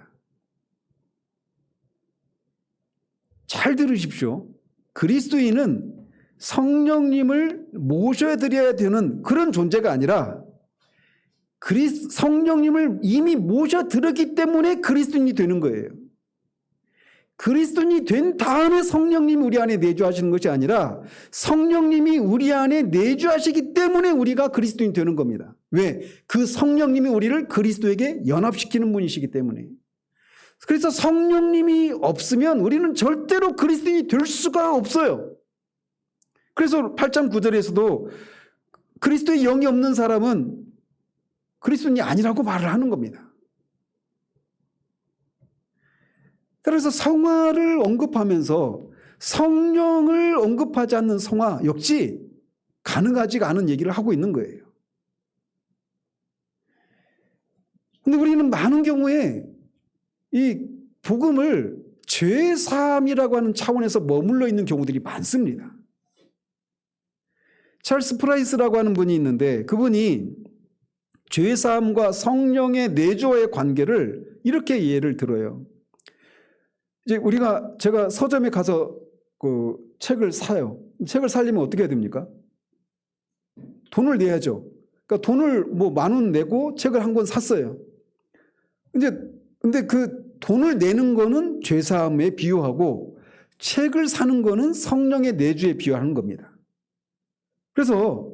잘 들으십시오. 그리스도인은 성령님을 모셔드려야 되는 그런 존재가 아니라 성령님을 이미 모셔들었기 때문에 그리스도인이 되는 거예요. 그리스도인이 된 다음에 성령님이 우리 안에 내주하시는 것이 아니라 성령님이 우리 안에 내주하시기 때문에 우리가 그리스도인이 되는 겁니다. 왜? 그 성령님이 우리를 그리스도에게 연합시키는 분이시기 때문에. 그래서 성령님이 없으면 우리는 절대로 그리스도인이 될 수가 없어요. 그래서 8장 9절에서도 그리스도의 영이 없는 사람은 그리스도인이 아니라고 말을 하는 겁니다. 그래서 성화를 언급하면서 성령을 언급하지 않는 성화 역시 가능하지가 않은 얘기를 하고 있는 거예요. 근데 우리는 많은 경우에 이 복음을 죄사함이라고 하는 차원에서 머물러 있는 경우들이 많습니다. 찰스 프라이스라고 하는 분이 있는데 그분이 죄사함과 성령의 내조의 관계를 이렇게 이해를 들어요. 이제 제가 서점에 가서 그 책을 사요. 책을 사려면 어떻게 해야 됩니까? 돈을 내야죠. 그러니까 돈을 뭐 10,000원 내고 책을 한 권 샀어요. 근데 그 돈을 내는 거는 죄사함에 비유하고 책을 사는 거는 성령의 내주에 비유하는 겁니다. 그래서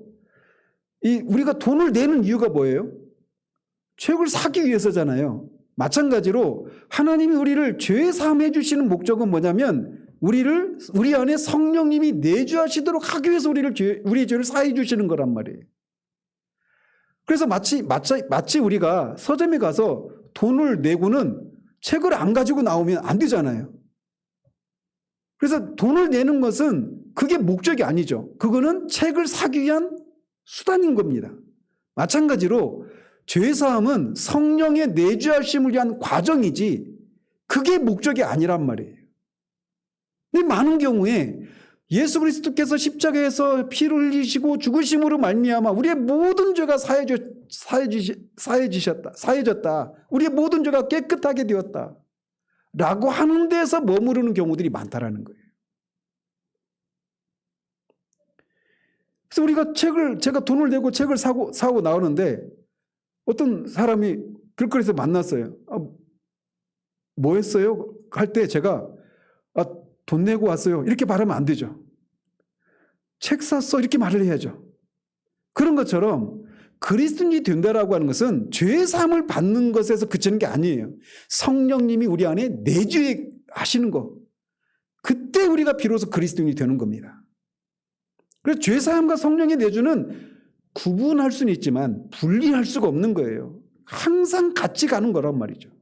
우리가 돈을 내는 이유가 뭐예요? 책을 사기 위해서잖아요. 마찬가지로 하나님이 우리를 죄사함해 주시는 목적은 뭐냐면 우리 안에 성령님이 내주하시도록 하기 위해서 우리의 죄를 사해 주시는 거란 말이에요. 그래서 마치 우리가 서점에 가서 돈을 내고는 책을 안 가지고 나오면 안 되잖아요. 그래서 돈을 내는 것은 그게 목적이 아니죠. 그거는 책을 사기 위한 수단인 겁니다. 마찬가지로 죄사함은 성령의 내주하심을 위한 과정이지 그게 목적이 아니란 말이에요. 근데 많은 경우에 예수 그리스도께서 십자가에서 피를 흘리시고 죽으심으로 말미암아 우리의 모든 죄가 사해졌다. 우리의 모든 죄가 깨끗하게 되었다. 라고 하는 데서 머무르는 경우들이 많다라는 거예요. 그래서 우리가 제가 돈을 내고 책을 사고 나오는데 어떤 사람이 길거리에서 만났어요. 뭐 했어요? 할 때 제가 돈 내고 왔어요. 이렇게 말하면 안 되죠. 책 샀어. 이렇게 말을 해야죠. 그런 것처럼 그리스도인이 된다라고 하는 것은 죄사함을 받는 것에서 그치는 게 아니에요. 성령님이 우리 안에 내주하시는 것. 그때 우리가 비로소 그리스도인이 되는 겁니다. 그래서 죄사함과 성령의 내주는 구분할 수는 있지만 분리할 수가 없는 거예요. 항상 같이 가는 거란 말이죠.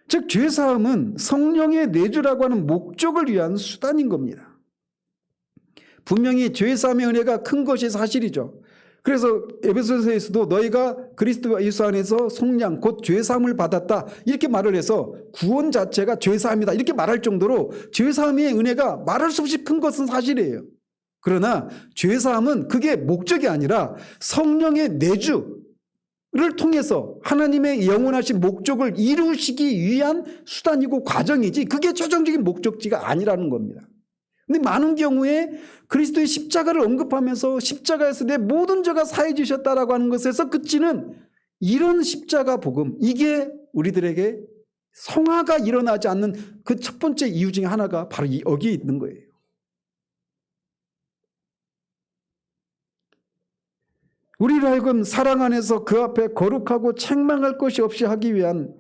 즉 죄사함은 성령의 내주라고 하는 목적을 위한 수단인 겁니다. 분명히 죄사함의 은혜가 큰 것이 사실이죠. 그래서 에베소서에서도 너희가 그리스도 예수 안에서 속량 곧 죄사함을 받았다 이렇게 말을 해서 구원 자체가 죄사함이다 이렇게 말할 정도로 죄사함의 은혜가 말할 수 없이 큰 것은 사실이에요. 그러나 죄사함은 그게 목적이 아니라 성령의 내주 를 통해서 하나님의 영원하신 목적을 이루시기 위한 수단이고 과정이지 그게 최종적인 목적지가 아니라는 겁니다. 근데 많은 경우에 그리스도의 십자가를 언급하면서 십자가에서 내 모든 죄가 사해 주셨다라고 하는 것에서 그치는 이런 십자가 복음, 이게 우리들에게 성화가 일어나지 않는 그 첫 번째 이유 중에 하나가 바로 여기에 있는 거예요. 우리를 하여금 사랑 안에서 그 앞에 거룩하고 책망할 것이 없이 하기 위한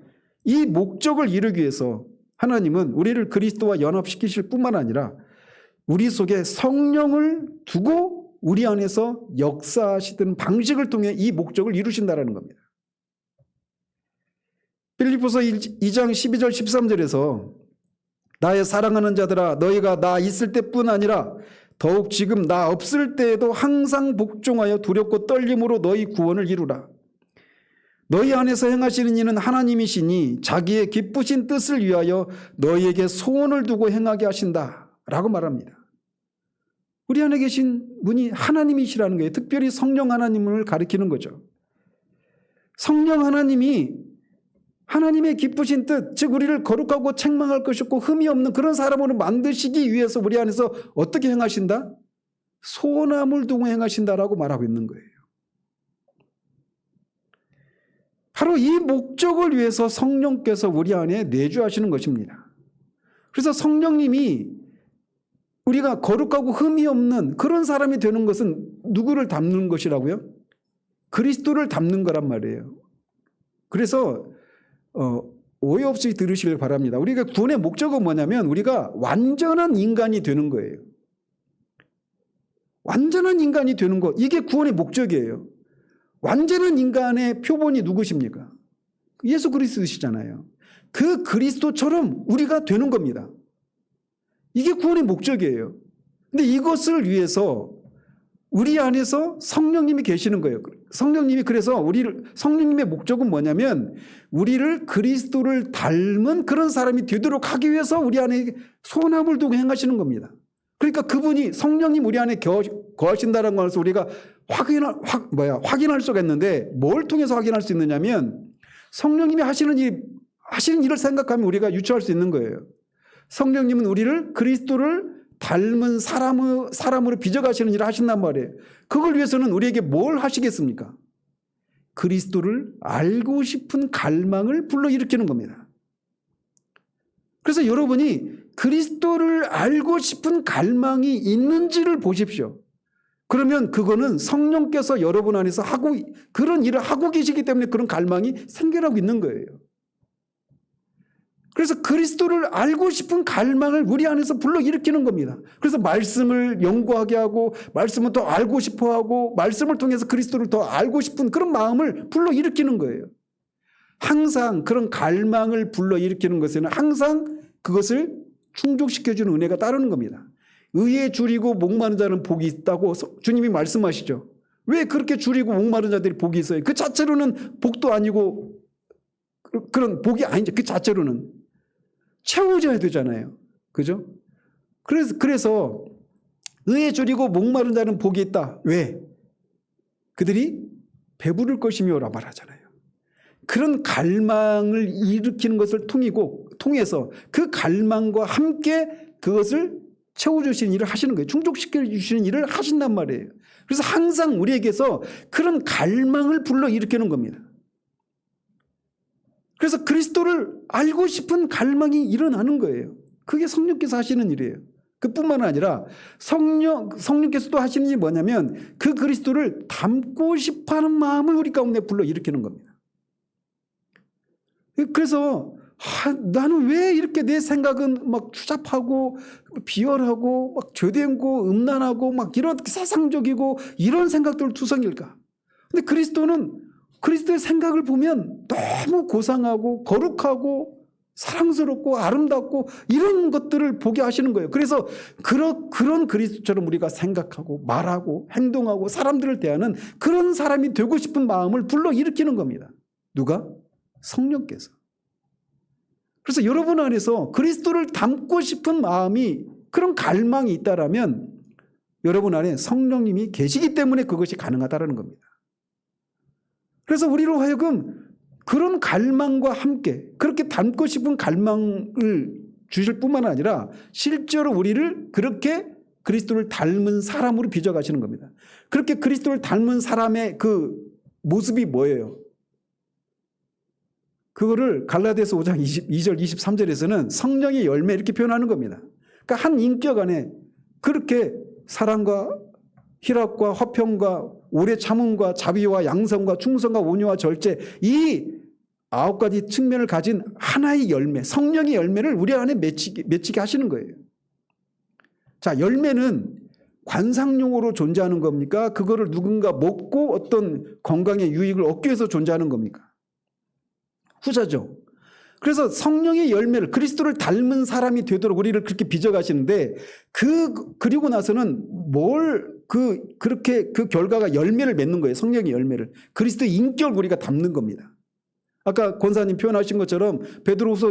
이 목적을 이루기 위해서 하나님은 우리를 그리스도와 연합시키실 뿐만 아니라 우리 속에 성령을 두고 우리 안에서 역사하시던 방식을 통해 이 목적을 이루신다는 겁니다. 빌립보서 2장 12절 13절에서 나의 사랑하는 자들아 너희가 나 있을 때뿐 아니라 더욱 지금 나 없을 때에도 항상 복종하여 두렵고 떨림으로 너희 구원을 이루라. 너희 안에서 행하시는 이는 하나님이시니 자기의 기쁘신 뜻을 위하여 너희에게 소원을 두고 행하게 하신다 라고 말합니다. 우리 안에 계신 분이 하나님이시라는 거예요. 특별히 성령 하나님을 가리키는 거죠. 성령 하나님이 하나님의 기쁘신 뜻, 즉 우리를 거룩하고 책망할 것이 없고 흠이 없는 그런 사람으로 만드시기 위해서 우리 안에서 어떻게 행하신다? 소원함을 두고 행하신다라고 말하고 있는 거예요. 바로 이 목적을 위해서 성령께서 우리 안에 내주하시는 것입니다. 그래서 성령님이 우리가 거룩하고 흠이 없는 그런 사람이 되는 것은 누구를 닮는 것이라고요? 그리스도를 닮는 거란 말이에요. 그래서 오해 없이 들으시길 바랍니다. 우리가 구원의 목적은 뭐냐면 우리가 완전한 인간이 되는 거예요. 완전한 인간이 되는 것, 이게 구원의 목적이에요. 완전한 인간의 표본이 누구십니까? 예수 그리스도시잖아요. 그 그리스도처럼 우리가 되는 겁니다. 이게 구원의 목적이에요. 근데 이것을 위해서 우리 안에서 성령님이 계시는 거예요. 성령님이 그래서 성령님의 목적은 뭐냐면 우리를 그리스도를 닮은 그런 사람이 되도록 하기 위해서 우리 안에 소원함을 두고 행하시는 겁니다. 그러니까 그분이 성령님 우리 안에 거하신다는 것을 우리가 확인할 수가 있는데 뭘 통해서 확인할 수 있느냐면 성령님이 하시는 일을 생각하면 우리가 유추할 수 있는 거예요. 성령님은 우리를 그리스도를 닮은 사람으로 빚어가시는 일을 하신단 말이에요. 그걸 위해서는 우리에게 뭘 하시겠습니까? 그리스도를 알고 싶은 갈망을 불러일으키는 겁니다. 그래서 여러분이 그리스도를 알고 싶은 갈망이 있는지를 보십시오. 그러면 그거는 성령께서 여러분 안에서 그런 일을 하고 계시기 때문에 그런 갈망이 생겨나고 있는 거예요. 그래서 그리스도를 알고 싶은 갈망을 우리 안에서 불러일으키는 겁니다. 그래서 말씀을 연구하게 하고 말씀을 더 알고 싶어하고 말씀을 통해서 그리스도를 더 알고 싶은 그런 마음을 불러일으키는 거예요. 항상 그런 갈망을 불러일으키는 것에는 항상 그것을 충족시켜주는 은혜가 따르는 겁니다. 의에 줄이고 목마른 자는 복이 있다고 주님이 말씀하시죠. 왜 그렇게 줄이고 목마른 자들이 복이 있어요? 그 자체로는 복도 아니고 그런 복이 아니죠. 그 자체로는 채워져야 되잖아요. 그죠? 그래서 의에 줄이고 목마른 자는 복이 있다. 왜? 그들이 배부를 것이며라 말하잖아요. 그런 갈망을 일으키는 것을 통해서 그 갈망과 함께 그것을 채워주시는 일을 하시는 거예요. 충족시켜주시는 일을 하신단 말이에요. 그래서 항상 우리에게서 그런 갈망을 불러일으키는 겁니다. 그래서 그리스도를 알고 싶은 갈망이 일어나는 거예요. 그게 성령께서 하시는 일이에요. 그뿐만 아니라 성령께서도 하시는 일이 뭐냐면 그 그리스도를 닮고 싶어하는 마음을 우리 가운데 불러일으키는 겁니다. 그래서 나는 왜 이렇게 내 생각은 막 추잡하고 비열하고 막 죄되고 음란하고 막 이런 세상적이고 이런 생각들 투성일까? 근데 그리스도의 생각을 보면 너무 고상하고 거룩하고 사랑스럽고 아름답고 이런 것들을 보게 하시는 거예요. 그래서 그런 그리스도처럼 우리가 생각하고 말하고 행동하고 사람들을 대하는 그런 사람이 되고 싶은 마음을 불러일으키는 겁니다. 누가? 성령께서. 그래서 여러분 안에서 그리스도를 닮고 싶은 마음이 그런 갈망이 있다라면 여러분 안에 성령님이 계시기 때문에 그것이 가능하다는 겁니다. 그래서 우리로 하여금 그런 갈망과 함께 그렇게 닮고 싶은 갈망을 주실 뿐만 아니라 실제로 우리를 그렇게 그리스도를 닮은 사람으로 빚어가시는 겁니다. 그렇게 그리스도를 닮은 사람의 그 모습이 뭐예요? 그거를 갈라디아서 5장 22절 23절에서는 성령의 열매 이렇게 표현하는 겁니다. 그러니까 한 인격 안에 그렇게 사랑과 희락과 화평과 오래 참음과 자비와 양성과 충성과 온유와 절제 이 9가지 측면을 가진 하나의 열매, 성령의 열매를 우리 안에 맺히게 하시는 거예요. 자, 열매는 관상용으로 존재하는 겁니까? 그거를 누군가 먹고 어떤 건강의 유익을 얻기 위해서 존재하는 겁니까? 후자죠. 그래서 성령의 열매를 그리스도를 닮은 사람이 되도록 우리를 그렇게 빚어가시는데 그리고 나서는 그렇게 그 결과가 열매를 맺는 거예요. 성령의 열매를. 그리스도의 인격을 우리가 담는 겁니다. 아까 권사님 표현하신 것처럼 베드로후서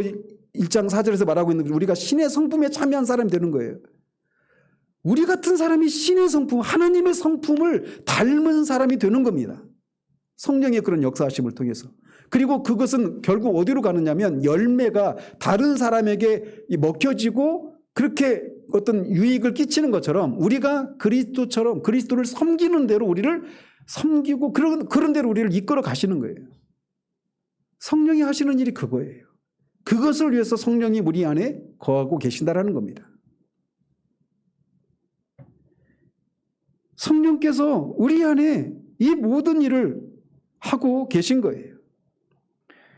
1장 4절에서 말하고 있는 우리가 신의 성품에 참여한 사람이 되는 거예요. 우리 같은 사람이 신의 성품, 하나님의 성품을 닮은 사람이 되는 겁니다. 성령의 그런 역사하심을 통해서. 그리고 그것은 결국 어디로 가느냐면 열매가 다른 사람에게 먹혀지고 그렇게 어떤 유익을 끼치는 것처럼 우리가 그리스도처럼 그리스도를 섬기는 대로 우리를 섬기고 그런 대로 우리를 이끌어 가시는 거예요. 성령이 하시는 일이 그거예요. 그것을 위해서 성령이 우리 안에 거하고 계신다라는 겁니다. 성령께서 우리 안에 이 모든 일을 하고 계신 거예요.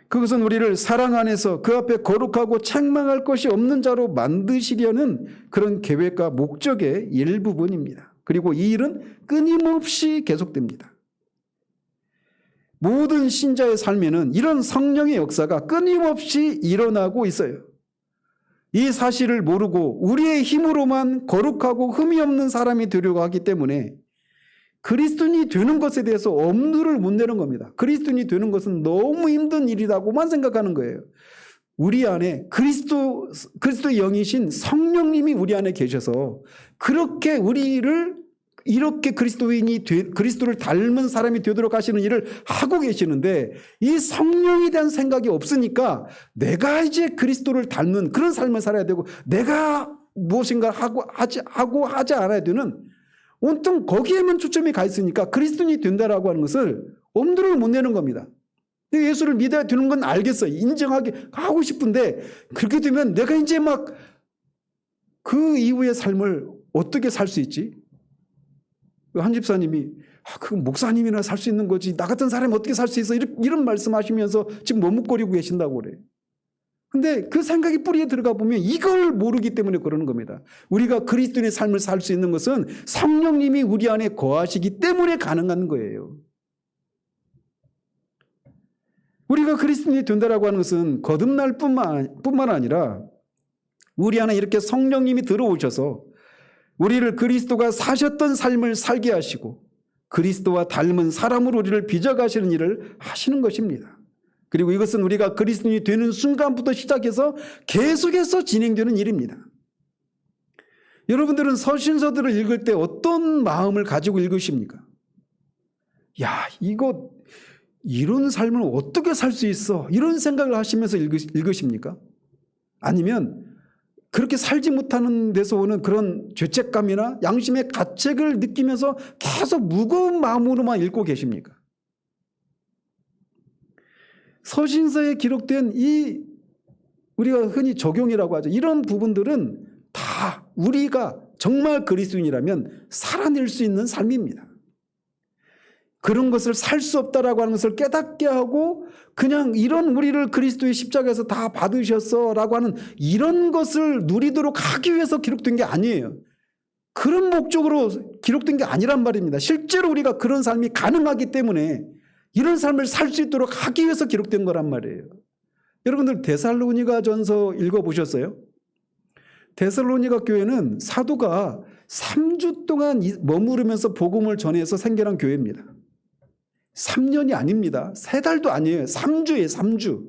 그것은 우리를 사랑 안에서 그 앞에 거룩하고 책망할 것이 없는 자로 만드시려는 그런 계획과 목적의 일부분입니다. 그리고 이 일은 끊임없이 계속됩니다. 모든 신자의 삶에는 이런 성령의 역사가 끊임없이 일어나고 있어요. 이 사실을 모르고 우리의 힘으로만 거룩하고 흠이 없는 사람이 되려고 하기 때문에 그리스도인이 되는 것에 대해서 엄두를 못 내는 겁니다. 그리스도인이 되는 것은 너무 힘든 일이라고만 생각하는 거예요. 우리 안에 그리스도의 영이신 성령님이 우리 안에 계셔서 그렇게 우리를 이렇게 그리스도를 닮은 사람이 되도록 하시는 일을 하고 계시는데 이 성령에 대한 생각이 없으니까 내가 이제 그리스도를 닮는 그런 삶을 살아야 되고 내가 무엇인가 하지 않아야 되는 온통 거기에만 초점이 가 있으니까 그리스도인이 된다라고 하는 것을 엄두를 못 내는 겁니다. 예수를 믿어야 되는 건 알겠어요. 인정하게 하고 싶은데 그렇게 되면 내가 이제 막 그 이후의 삶을 어떻게 살 수 있지? 한 집사님이 그 목사님이나 살 수 있는 거지 나 같은 사람이 어떻게 살 수 있어? 이런 말씀하시면서 지금 머뭇거리고 계신다고 그래요. 근데 그 생각이 뿌리에 들어가 보면 이걸 모르기 때문에 그러는 겁니다. 우리가 그리스도인의 삶을 살 수 있는 것은 성령님이 우리 안에 거하시기 때문에 가능한 거예요. 우리가 그리스도인이 된다라고 하는 것은 거듭날 뿐만 아니라 우리 안에 이렇게 성령님이 들어오셔서 우리를 그리스도가 사셨던 삶을 살게 하시고 그리스도와 닮은 사람으로 우리를 빚어가시는 일을 하시는 것입니다. 그리고 이것은 우리가 그리스도인이 되는 순간부터 시작해서 계속해서 진행되는 일입니다. 여러분들은 서신서들을 읽을 때 어떤 마음을 가지고 읽으십니까? 야, 이런 삶을 어떻게 살 수 있어? 이런 생각을 하시면서 읽으십니까? 아니면 그렇게 살지 못하는 데서 오는 그런 죄책감이나 양심의 가책을 느끼면서 계속 무거운 마음으로만 읽고 계십니까? 서신서에 기록된 우리가 흔히 적용이라고 하죠. 이런 부분들은 다 우리가 정말 그리스도인이라면 살아낼 수 있는 삶입니다. 그런 것을 살 수 없다라고 하는 것을 깨닫게 하고 그냥 이런 우리를 그리스도의 십자가에서 다 받으셨어라고 하는 이런 것을 누리도록 하기 위해서 기록된 게 아니에요. 그런 목적으로 기록된 게 아니란 말입니다. 실제로 우리가 그런 삶이 가능하기 때문에 이런 삶을 살 수 있도록 하기 위해서 기록된 거란 말이에요. 여러분들 데살로니가 전서 읽어보셨어요? 데살로니가 교회는 사도가 3주 동안 머무르면서 복음을 전해서 생겨난 교회입니다. 3년이 아닙니다. 3달도 아니에요. 3주예요. 3주.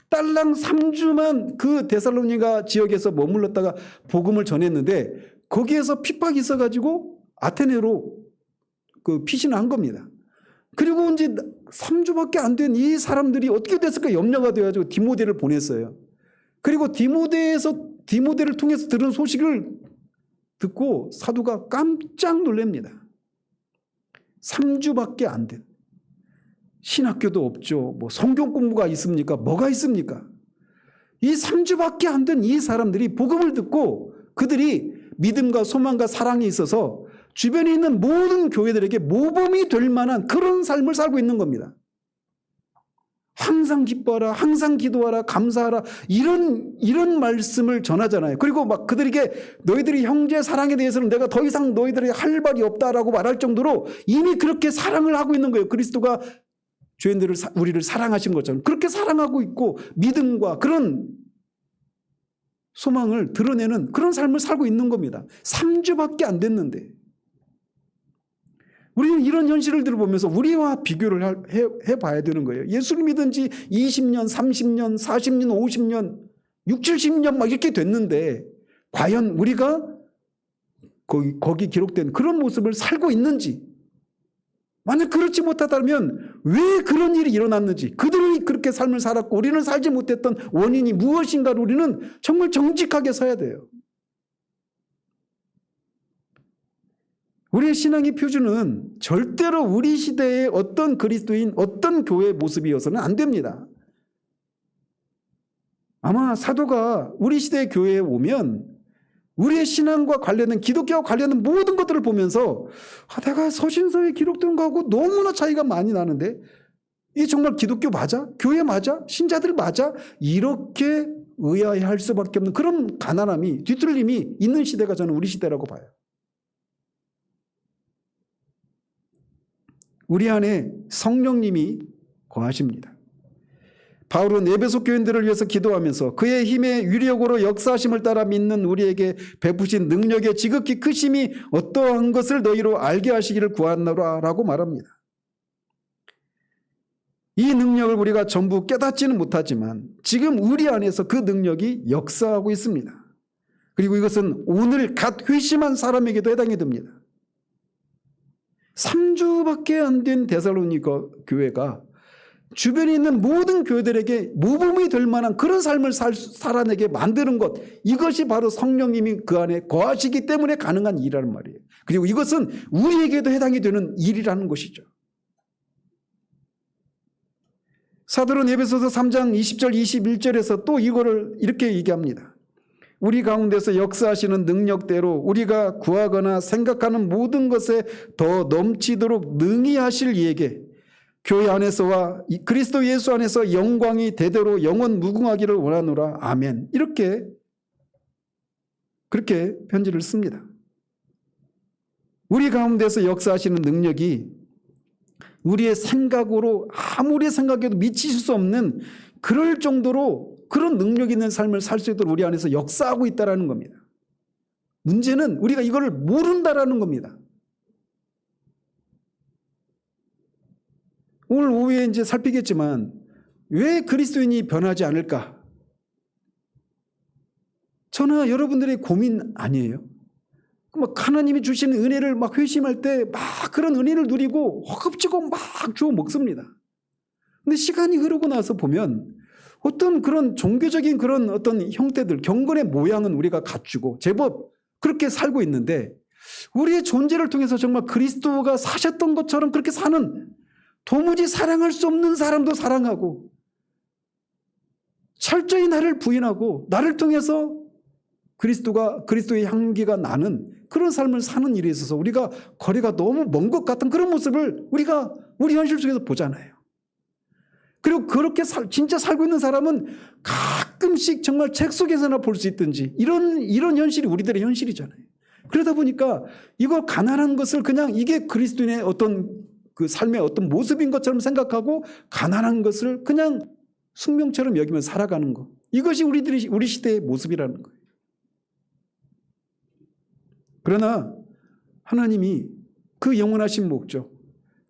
딸랑 3주만 그 데살로니가 지역에서 머물렀다가 복음을 전했는데 거기에서 핍박이 있어가지고 아테네로 피신한 겁니다. 그리고 이제 3주밖에 안 된 이 사람들이 어떻게 됐을까 염려가 되어가지고 디모데를 보냈어요. 그리고 디모데를 통해서 들은 소식을 듣고 사도가 깜짝 놀랍니다. 3주밖에 안 된. 신학교도 없죠. 뭐 성경 공부가 있습니까? 뭐가 있습니까? 이 3주밖에 안 된 이 사람들이 복음을 듣고 그들이 믿음과 소망과 사랑이 있어서 주변에 있는 모든 교회들에게 모범이 될 만한 그런 삶을 살고 있는 겁니다. 항상 기뻐하라, 항상 기도하라, 감사하라 이런 말씀을 전하잖아요. 그리고 막 그들에게 너희들이 형제 사랑에 대해서는 내가 더 이상 너희들에게 할 말이 없다라고 말할 정도로 이미 그렇게 사랑을 하고 있는 거예요. 그리스도가 죄인들을 우리를 사랑하신 것처럼 그렇게 사랑하고 있고 믿음과 그런 소망을 드러내는 그런 삶을 살고 있는 겁니다. 3주밖에 안 됐는데 우리는 이런 현실을 보면서 우리와 비교를 해봐야 되는 거예요. 예수를 믿은 지 20년, 30년, 40년, 50년, 60, 70년 막 이렇게 됐는데 과연 우리가 거기 기록된 그런 모습을 살고 있는지, 만약 그렇지 못하다면 왜 그런 일이 일어났는지, 그들이 그렇게 삶을 살았고 우리는 살지 못했던 원인이 무엇인가를 우리는 정말 정직하게 서야 돼요. 우리의 신앙의 표준은 절대로 우리 시대의 어떤 그리스도인, 어떤 교회의 모습이어서는 안 됩니다. 아마 사도가 우리 시대의 교회에 오면 우리의 신앙과 관련된, 기독교와 관련된 모든 것들을 보면서 내가 서신서에 기록된 거하고 너무나 차이가 많이 나는데 이게 정말 기독교 맞아? 교회 맞아? 신자들 맞아? 이렇게 의아해할 수밖에 없는 그런 가난함이, 뒤틀림이 있는 시대가 저는 우리 시대라고 봐요. 우리 안에 성령님이 거하십니다. 바울은 에베소 교인들을 위해서 기도하면서 그의 힘의 위력으로 역사하심을 따라 믿는 우리에게 베푸신 능력의 지극히 크심이 어떠한 것을 너희로 알게 하시기를 구하노라라고 말합니다. 이 능력을 우리가 전부 깨닫지는 못하지만 지금 우리 안에서 그 능력이 역사하고 있습니다. 그리고 이것은 오늘 갓 회심한 사람에게도 해당이 됩니다. 3주밖에 안 된 데살로니가 교회가 주변에 있는 모든 교회들에게 모범이 될 만한 그런 삶을 살아내게 만드는 것, 이것이 바로 성령님이 그 안에 거하시기 때문에 가능한 일이라는 말이에요. 그리고 이것은 우리에게도 해당이 되는 일이라는 것이죠. 사도는 에베소서 3장 20절 21절에서 또 이거를 이렇게 얘기합니다. 우리 가운데서 역사하시는 능력대로 우리가 구하거나 생각하는 모든 것에 더 넘치도록 능히 하실 이에게 교회 안에서와 그리스도 예수 안에서 영광이 대대로 영원 무궁하기를 원하노라. 아멘. 그렇게 편지를 씁니다. 우리 가운데서 역사하시는 능력이 우리의 생각으로 아무리 생각해도 미치실 수 없는 그럴 정도로 그런 능력 있는 삶을 살 수 있도록 우리 안에서 역사하고 있다는 겁니다. 문제는 우리가 이걸 모른다라는 겁니다. 오늘 오후에 이제 살피겠지만 왜 그리스도인이 변하지 않을까? 저는 여러분들의 고민 아니에요. 막 하나님이 주시는 은혜를 막 회심할 때 막 그런 은혜를 누리고 허겁지겁 막 주워 먹습니다. 근데 시간이 흐르고 나서 보면 어떤 그런 종교적인 그런 어떤 형태들, 경건의 모양은 우리가 갖추고 제법 그렇게 살고 있는데 우리의 존재를 통해서 정말 그리스도가 사셨던 것처럼 그렇게 사는, 도무지 사랑할 수 없는 사람도 사랑하고 철저히 나를 부인하고 나를 통해서 그리스도의 향기가 나는 그런 삶을 사는 일에 있어서 우리가 거리가 너무 먼 것 같은 그런 모습을 우리가 우리 현실 속에서 보잖아요. 그리고 그렇게 진짜 살고 있는 사람은 가끔씩 정말 책 속에서나 볼 수 있든지 이런 현실이 우리들의 현실이잖아요. 그러다 보니까 이거 가난한 것을 그냥 이게 그리스도인의 어떤 그 삶의 어떤 모습인 것처럼 생각하고 가난한 것을 그냥 숙명처럼 여기며 살아가는 것, 이것이 우리 시대의 모습이라는 거예요. 그러나 하나님이 그 영원하신 목적,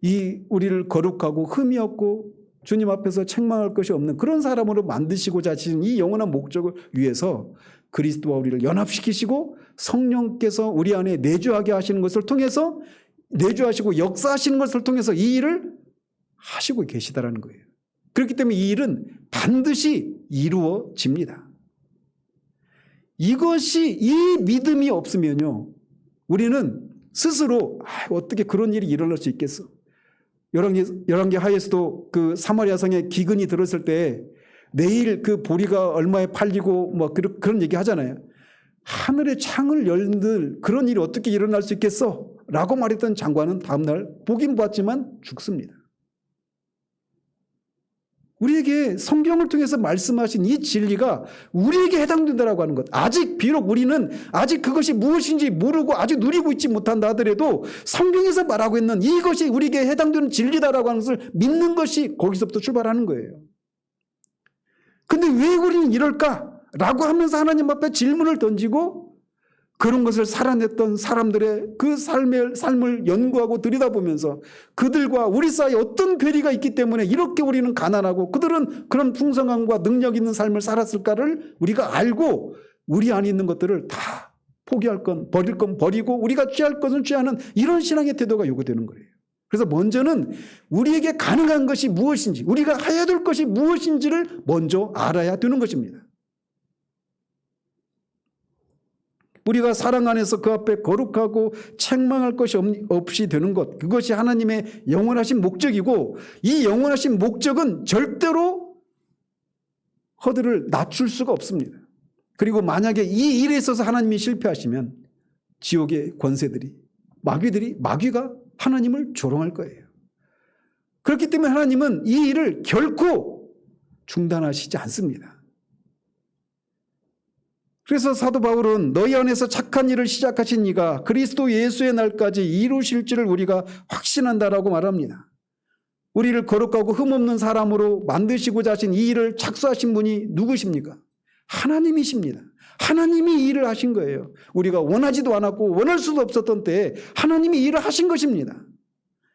이 우리를 거룩하고 흠이 없고 주님 앞에서 책망할 것이 없는 그런 사람으로 만드시고자 하신 이 영원한 목적을 위해서 그리스도와 우리를 연합시키시고 성령께서 우리 안에 내주하게 하시는 것을 통해서, 내주하시고 역사하시는 것을 통해서 이 일을 하시고 계시다라는 거예요. 그렇기 때문에 이 일은 반드시 이루어집니다. 이 믿음이 없으면요, 우리는 스스로 어떻게 그런 일이 일어날 수 있겠어. 열왕기 하에서도 그 사마리아 성에 기근이 들었을 때 내일 그 보리가 얼마에 팔리고 뭐 그런 얘기 하잖아요. 하늘의 창을 열들 그런 일이 어떻게 일어날 수 있겠어? 라고 말했던 장관은 다음날 보긴 봤지만 죽습니다. 우리에게 성경을 통해서 말씀하신 이 진리가 우리에게 해당된다라고 하는 것. 비록 우리는 아직 그것이 무엇인지 모르고 아직 누리고 있지 못한다 하더라도 성경에서 말하고 있는 이것이 우리에게 해당되는 진리다라고 하는 것을 믿는 것이 거기서부터 출발하는 거예요. 근데 왜 우리는 이럴까? 라고 하면서 하나님 앞에 질문을 던지고 그런 것을 살아냈던 사람들의 그 삶을 연구하고 들여다보면서 그들과 우리 사이에 어떤 괴리가 있기 때문에 이렇게 우리는 가난하고 그들은 그런 풍성함과 능력 있는 삶을 살았을까를 우리가 알고 우리 안에 있는 것들을 다 포기할 건 버릴 건 버리고 우리가 취할 것은 취하는 이런 신앙의 태도가 요구되는 거예요. 그래서 먼저는 우리에게 가능한 것이 무엇인지, 우리가 해야 될 것이 무엇인지를 먼저 알아야 되는 것입니다. 우리가 사랑 안에서 그 앞에 거룩하고 책망할 것이 없이 되는 것, 그것이 하나님의 영원하신 목적이고 이 영원하신 목적은 절대로 허들을 낮출 수가 없습니다. 그리고 만약에 이 일에 있어서 하나님이 실패하시면 지옥의 권세들이, 마귀가 하나님을 조롱할 거예요. 그렇기 때문에 하나님은 이 일을 결코 중단하시지 않습니다. 그래서 사도 바울은 너희 안에서 착한 일을 시작하신 이가 그리스도 예수의 날까지 이루실 줄을 우리가 확신한다라고 말합니다. 우리를 거룩하고 흠없는 사람으로 만드시고자 하신 이 일을 착수하신 분이 누구십니까? 하나님이십니다. 하나님이 이 일을 하신 거예요. 우리가 원하지도 않았고 원할 수도 없었던 때에 하나님이 이 일을 하신 것입니다.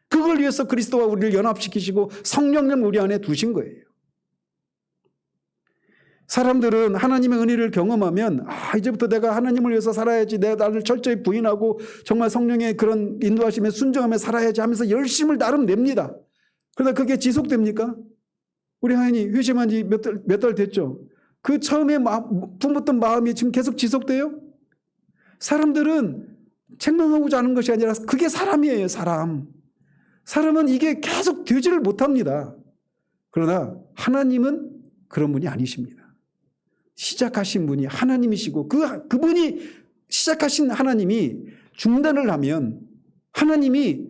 그걸 위해서 그리스도와 우리를 연합시키시고 성령을 우리 안에 두신 거예요. 사람들은 하나님의 은혜를 경험하면 이제부터 내가 하나님을 위해서 살아야지, 내가 나를 철저히 부인하고 정말 성령의 그런 인도하심에 순종하며 살아야지 하면서 열심을 나름 냅니다. 그러다 그게 지속됩니까? 우리 하연이 회심한 지 몇 달 됐죠. 그 처음에 품었던 마음이 지금 계속 지속돼요? 사람들은 책망하고자 하는 것이 아니라 그게 사람이에요. 사람은 이게 계속 되지를 못합니다. 그러나 하나님은 그런 분이 아니십니다. 시작하신 분이 하나님이시고 그분이 시작하신 하나님이 중단을 하면 하나님이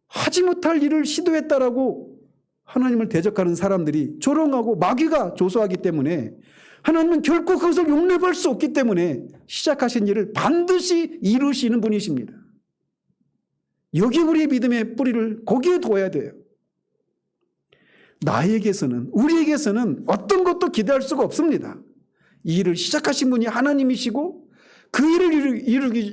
하지 못할 일을 시도했다라고 하나님을 대적하는 사람들이 조롱하고 마귀가 조소하기 때문에 하나님은 결코 그것을 용납할 수 없기 때문에 시작하신 일을 반드시 이루시는 분이십니다. 여기 우리의 믿음의 뿌리를 거기에 둬야 돼요. 나에게서는, 우리에게서는 어떤 것도 기대할 수가 없습니다. 이 일을 시작하신 분이 하나님이시고 그 일을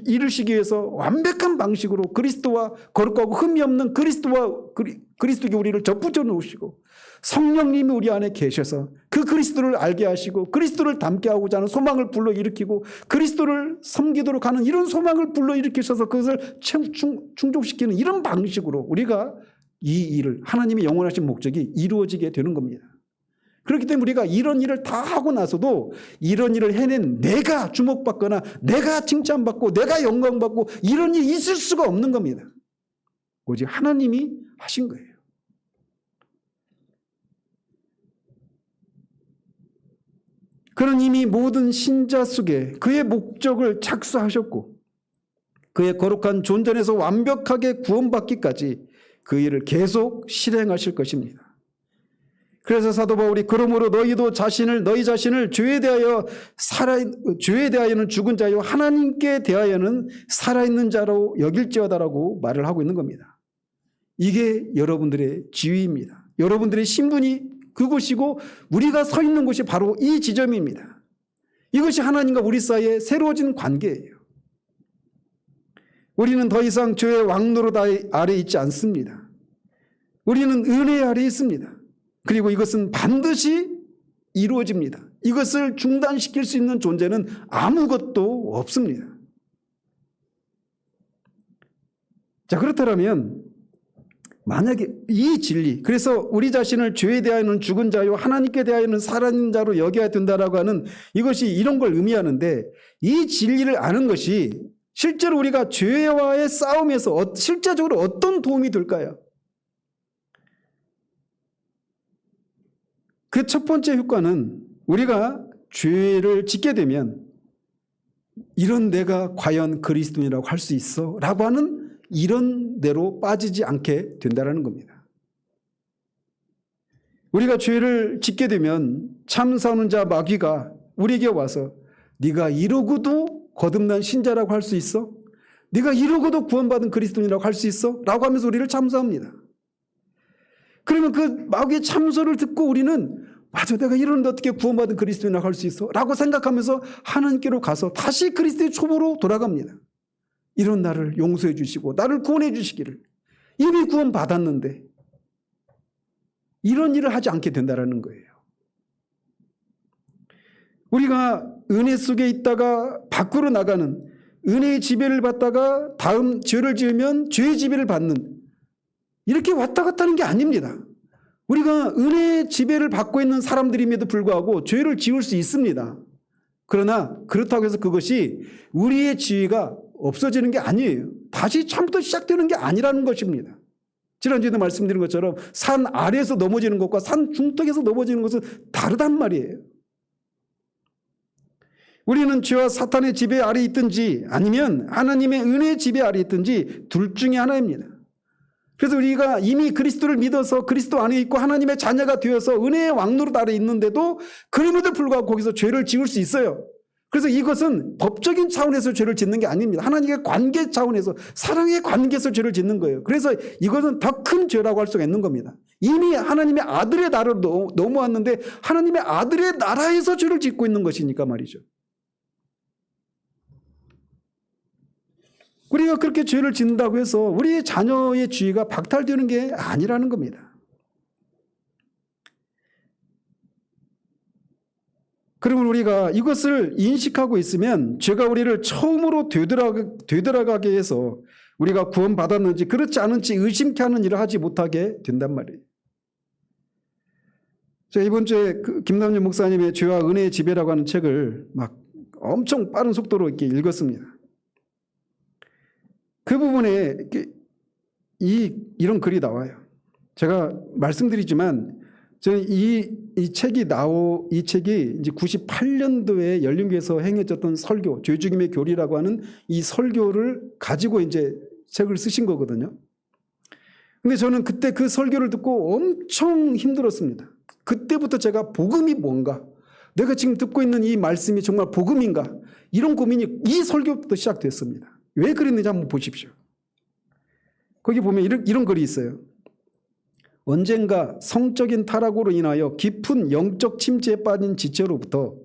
이루시기 위해서 완벽한 방식으로 그리스도와 거룩하고 흠이 없는 그리스도께 우리를 접붙여 놓으시고 성령님이 우리 안에 계셔서 그 그리스도를 알게 하시고 그리스도를 닮게 하고자 하는 소망을 불러일으키고 그리스도를 섬기도록 하는 이런 소망을 불러일으키셔서 그것을 충족시키는 이런 방식으로 우리가 이 일을, 하나님의 영원하신 목적이 이루어지게 되는 겁니다. 그렇기 때문에 우리가 이런 일을 다 하고 나서도 이런 일을 해낸 내가 주목받거나 내가 칭찬받고 내가 영광받고 이런 일이 있을 수가 없는 겁니다. 오직 하나님이 하신 거예요. 그는 이미 모든 신자 속에 그의 목적을 착수하셨고 그의 거룩한 존전에서 완벽하게 구원받기까지 그 일을 계속 실행하실 것입니다. 그래서 사도 바울이 그러므로 너희 자신을 죄에 대하여는 죽은 자요 하나님께 대하여는 살아있는 자로 여길지어다라고 말을 하고 있는 겁니다. 이게 여러분들의 지위입니다. 여러분들의 신분이 그곳이고 우리가 서 있는 곳이 바로 이 지점입니다. 이것이 하나님과 우리 사이에 새로워진 관계예요. 우리는 더 이상 죄의 왕노릇 아래 있지 않습니다. 우리는 은혜 아래 있습니다. 그리고 이것은 반드시 이루어집니다. 이것을 중단시킬 수 있는 존재는 아무것도 없습니다. 자, 그렇다면 만약에 이 진리, 그래서 우리 자신을 죄에 대하여는 죽은 자요 하나님께 대하여는 살아있는 자로 여겨야 된다라고 하는 이것이 이런 걸 의미하는데 이 진리를 아는 것이 실제로 우리가 죄와의 싸움에서 실제적으로 어떤 도움이 될까요? 그 첫 번째 효과는 우리가 죄를 짓게 되면 이런 내가 과연 그리스도인이라고 할 수 있어? 라고 하는 이런 대로 빠지지 않게 된다는 겁니다. 우리가 죄를 짓게 되면 참사하는 자 마귀가 우리에게 와서 네가 이러고도 거듭난 신자라고 할 수 있어? 네가 이러고도 구원받은 그리스도인이라고 할 수 있어? 라고 하면서 우리를 참소합니다. 그러면 그 마귀의 참소를 듣고 우리는 맞아, 내가 이러는데 어떻게 구원받은 그리스도인이라고 할 수 있어? 라고 생각하면서 하나님께로 가서 다시 그리스도의 초보로 돌아갑니다. 이런 나를 용서해 주시고 나를 구원해 주시기를 이미 구원받았는데 이런 일을 하지 않게 된다는 거예요. 우리가 은혜 속에 있다가 밖으로 나가는, 은혜의 지배를 받다가 다음 죄를 지으면 죄의 지배를 받는, 이렇게 왔다 갔다 하는 게 아닙니다. 우리가 은혜의 지배를 받고 있는 사람들임에도 불구하고 죄를 지을 수 있습니다. 그러나 그렇다고 해서 그것이 우리의 지위가 없어지는 게 아니에요. 다시 처음부터 시작되는 게 아니라는 것입니다. 지난주에도 말씀드린 것처럼 산 아래에서 넘어지는 것과 산 중턱에서 넘어지는 것은 다르단 말이에요. 우리는 죄와 사탄의 지배 아래 있든지 아니면 하나님의 은혜의 지배 아래 있든지 둘 중에 하나입니다. 그래서 우리가 이미 그리스도를 믿어서 그리스도 안에 있고 하나님의 자녀가 되어서 은혜의 왕노릇 아래 있는데도 그럼에도 불구하고 거기서 죄를 지을 수 있어요. 그래서 이것은 법적인 차원에서 죄를 짓는 게 아닙니다. 하나님의 관계 차원에서, 사랑의 관계에서 죄를 짓는 거예요. 그래서 이것은 더 큰 죄라고 할 수가 있는 겁니다. 이미 하나님의 아들의 나라로 넘어왔는데 하나님의 아들의 나라에서 죄를 짓고 있는 것이니까 말이죠. 우리가 그렇게 죄를 짓는다고 해서 우리의 자녀의 지위가 박탈되는 게 아니라는 겁니다. 그러면 우리가 이것을 인식하고 있으면 죄가 우리를 처음으로 되돌아가게 해서 우리가 구원받았는지 그렇지 않은지 의심케 하는 일을 하지 못하게 된단 말이에요. 제가 이번 주에 김남준 목사님의 죄와 은혜의 지배라고 하는 책을 막 엄청 빠른 속도로 이렇게 읽었습니다. 그 부분에 이런 글이 나와요. 제가 말씀드리지만 저는 이 책이 이제 98년도에 열린교회에서 행해졌던 설교, 죄죽임의 교리라고 하는 이 설교를 가지고 이제 책을 쓰신 거거든요. 근데 저는 그때 그 설교를 듣고 엄청 힘들었습니다. 그때부터 제가 복음이 뭔가, 내가 지금 듣고 있는 이 말씀이 정말 복음인가, 이런 고민이 이 설교부터 시작됐습니다. 왜 그랬는지 한번 보십시오. 거기 보면 이런 글이 있어요. 언젠가 성적인 타락으로 인하여 깊은 영적 침체에 빠진 지체로부터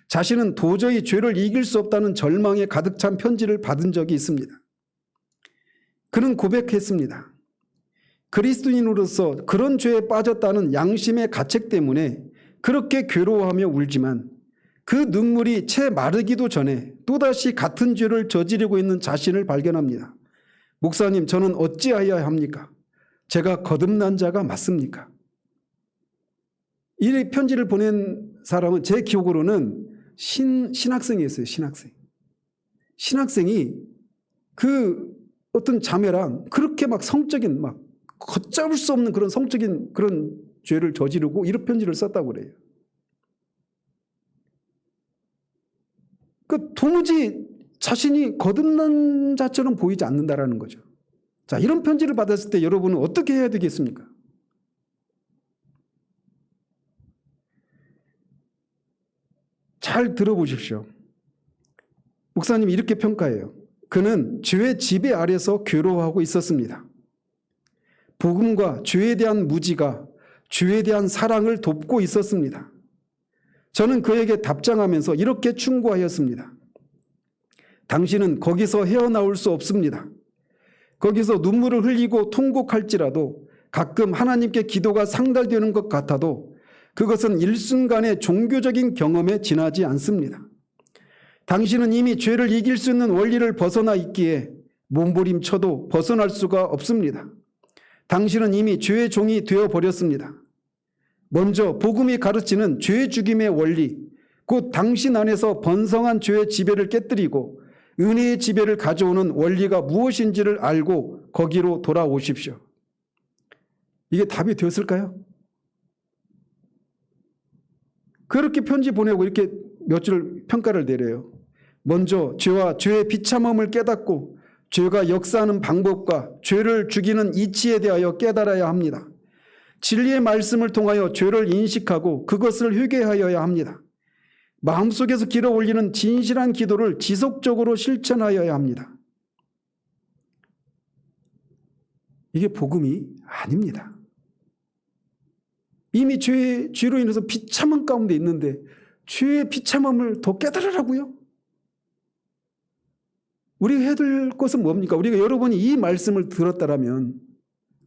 자신은 도저히 죄를 이길 수 없다는 절망에 가득 찬 편지를 받은 적이 있습니다. 그는 고백했습니다. 그리스도인으로서 그런 죄에 빠졌다는 양심의 가책 때문에 그렇게 괴로워하며 울지만 그 눈물이 채 마르기도 전에 또다시 같은 죄를 저지르고 있는 자신을 발견합니다. 목사님, 저는 어찌하여야 합니까? 제가 거듭난 자가 맞습니까? 이 편지를 보낸 사람은 제 기억으로는 신학생이었어요. 신학생이 그 어떤 자매랑 그렇게 막 성적인, 막 걷잡을 수 없는 그런 성적인 그런 죄를 저지르고 이런 편지를 썼다고 그래요. 그 도무지 자신이 거듭난 자처럼 보이지 않는다라는 거죠. 자, 이런 편지를 받았을 때 여러분은 어떻게 해야 되겠습니까? 잘 들어보십시오. 목사님이 이렇게 평가해요. 그는 죄의 지배 아래서 괴로워하고 있었습니다. 복음과 죄에 대한 무지가 죄에 대한 사랑을 돕고 있었습니다. 저는 그에게 답장하면서 이렇게 충고하였습니다. 당신은 거기서 헤어나올 수 없습니다. 거기서 눈물을 흘리고 통곡할지라도 가끔 하나님께 기도가 상달되는 것 같아도 그것은 일순간의 종교적인 경험에 지나지 않습니다. 당신은 이미 죄를 이길 수 있는 원리를 벗어나 있기에 몸부림쳐도 벗어날 수가 없습니다. 당신은 이미 죄의 종이 되어버렸습니다. 먼저 복음이 가르치는 죄 죽임의 원리, 곧 당신 안에서 번성한 죄의 지배를 깨뜨리고 은혜의 지배를 가져오는 원리가 무엇인지를 알고 거기로 돌아오십시오. 이게 답이 되었을까요? 그렇게 편지 보내고 이렇게 몇 줄 평가를 내려요. 먼저 죄와 죄의 비참함을 깨닫고 죄가 역사하는 방법과 죄를 죽이는 이치에 대하여 깨달아야 합니다. 진리의 말씀을 통하여 죄를 인식하고 그것을 회개하여야 합니다. 마음속에서 길어 올리는 진실한 기도를 지속적으로 실천하여야 합니다. 이게 복음이 아닙니다. 이미 죄로 인해서 비참한 가운데 있는데 죄의 비참함을 더 깨달으라고요? 우리가 해야 될 것은 뭡니까? 우리가 여러분이 이 말씀을 들었다라면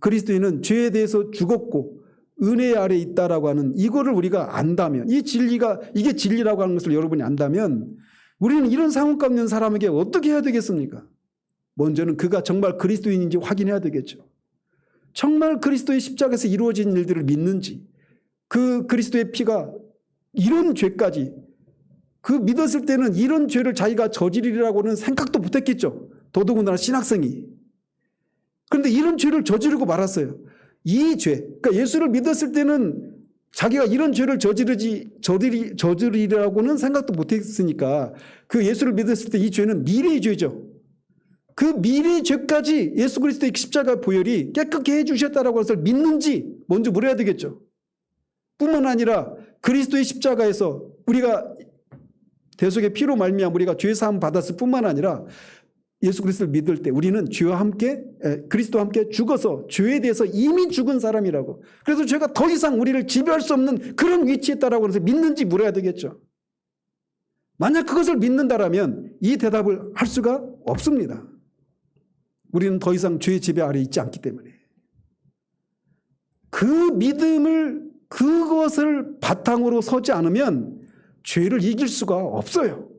그리스도인은 죄에 대해서 죽었고 은혜 아래 있다라고 하는 이거를 우리가 안다면, 이 진리가 이게 진리라고 하는 것을 여러분이 안다면 우리는 이런 상황 가운데 있는 사람에게 어떻게 해야 되겠습니까? 먼저는 그가 정말 그리스도인인지 확인해야 되겠죠. 정말 그리스도의 십자가에서 이루어진 일들을 믿는지, 그 그리스도의 피가 이런 죄까지, 그 믿었을 때는 이런 죄를 자기가 저지르리라고는 생각도 못했겠죠. 더더군다나 신학생이. 그런데 이런 죄를 저지르고 말았어요. 이 죄, 그러니까 예수를 믿었을 때는 자기가 이런 죄를 저지르리라고는 생각도 못했으니까 그 예수를 믿었을 때 이 죄는 미래의 죄죠. 그 미래의 죄까지 예수 그리스도의 십자가 보혈이 깨끗게 해주셨다라고 해서 믿는지 먼저 물어야 되겠죠. 뿐만 아니라 그리스도의 십자가에서 우리가 대속의 피로 말미암아 우리가 죄 사함 받았을 뿐만 아니라 예수 그리스도를 믿을 때 우리는 죄와 함께 그리스도와 함께 죽어서 죄에 대해서 이미 죽은 사람이라고. 그래서 죄가 더 이상 우리를 지배할 수 없는 그런 위치에 있다라고 해서 믿는지 물어야 되겠죠. 만약 그것을 믿는다라면 이 대답을 할 수가 없습니다. 우리는 더 이상 죄의 지배 아래 있지 않기 때문에. 그 믿음을, 그것을 바탕으로 서지 않으면 죄를 이길 수가 없어요.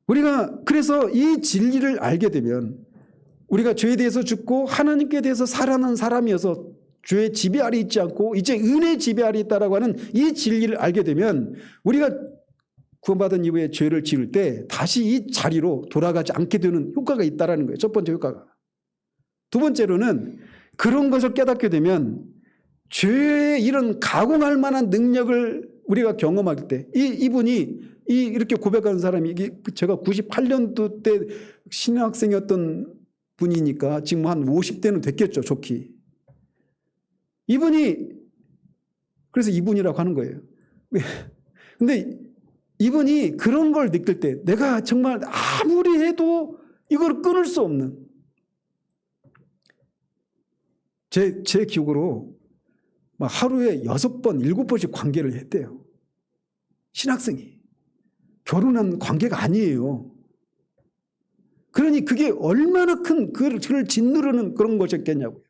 우리가 그래서 이 진리를 알게 되면 우리가 죄에 대해서 죽고 하나님께 대해서 살아난 사람이어서 죄의 지배 아래 있지 않고 이제 은혜의 지배 아래 있다라고 하는 이 진리를 알게 되면 우리가 구원받은 이후에 죄를 지을 때 다시 이 자리로 돌아가지 않게 되는 효과가 있다라는 거예요. 첫 번째 효과가. 두 번째로는 그런 것을 깨닫게 되면 죄의 이런 가공할 만한 능력을 우리가 경험할 때 이분이 이렇게 고백하는 사람이, 이게 제가 98년도 때 신학생이었던 분이니까 지금 한 50대는 됐겠죠, 좋기. 그래서 이분이라고 하는 거예요. 근데 이분이 그런 걸 느낄 때 내가 정말 아무리 해도 이걸 끊을 수 없는, 제 기억으로 막 하루에 6번, 7번씩 관계를 했대요. 신학생이. 결혼한 관계가 아니에요. 그러니 그게 얼마나 큰 그를 짓누르는 그런 것이었겠냐고요.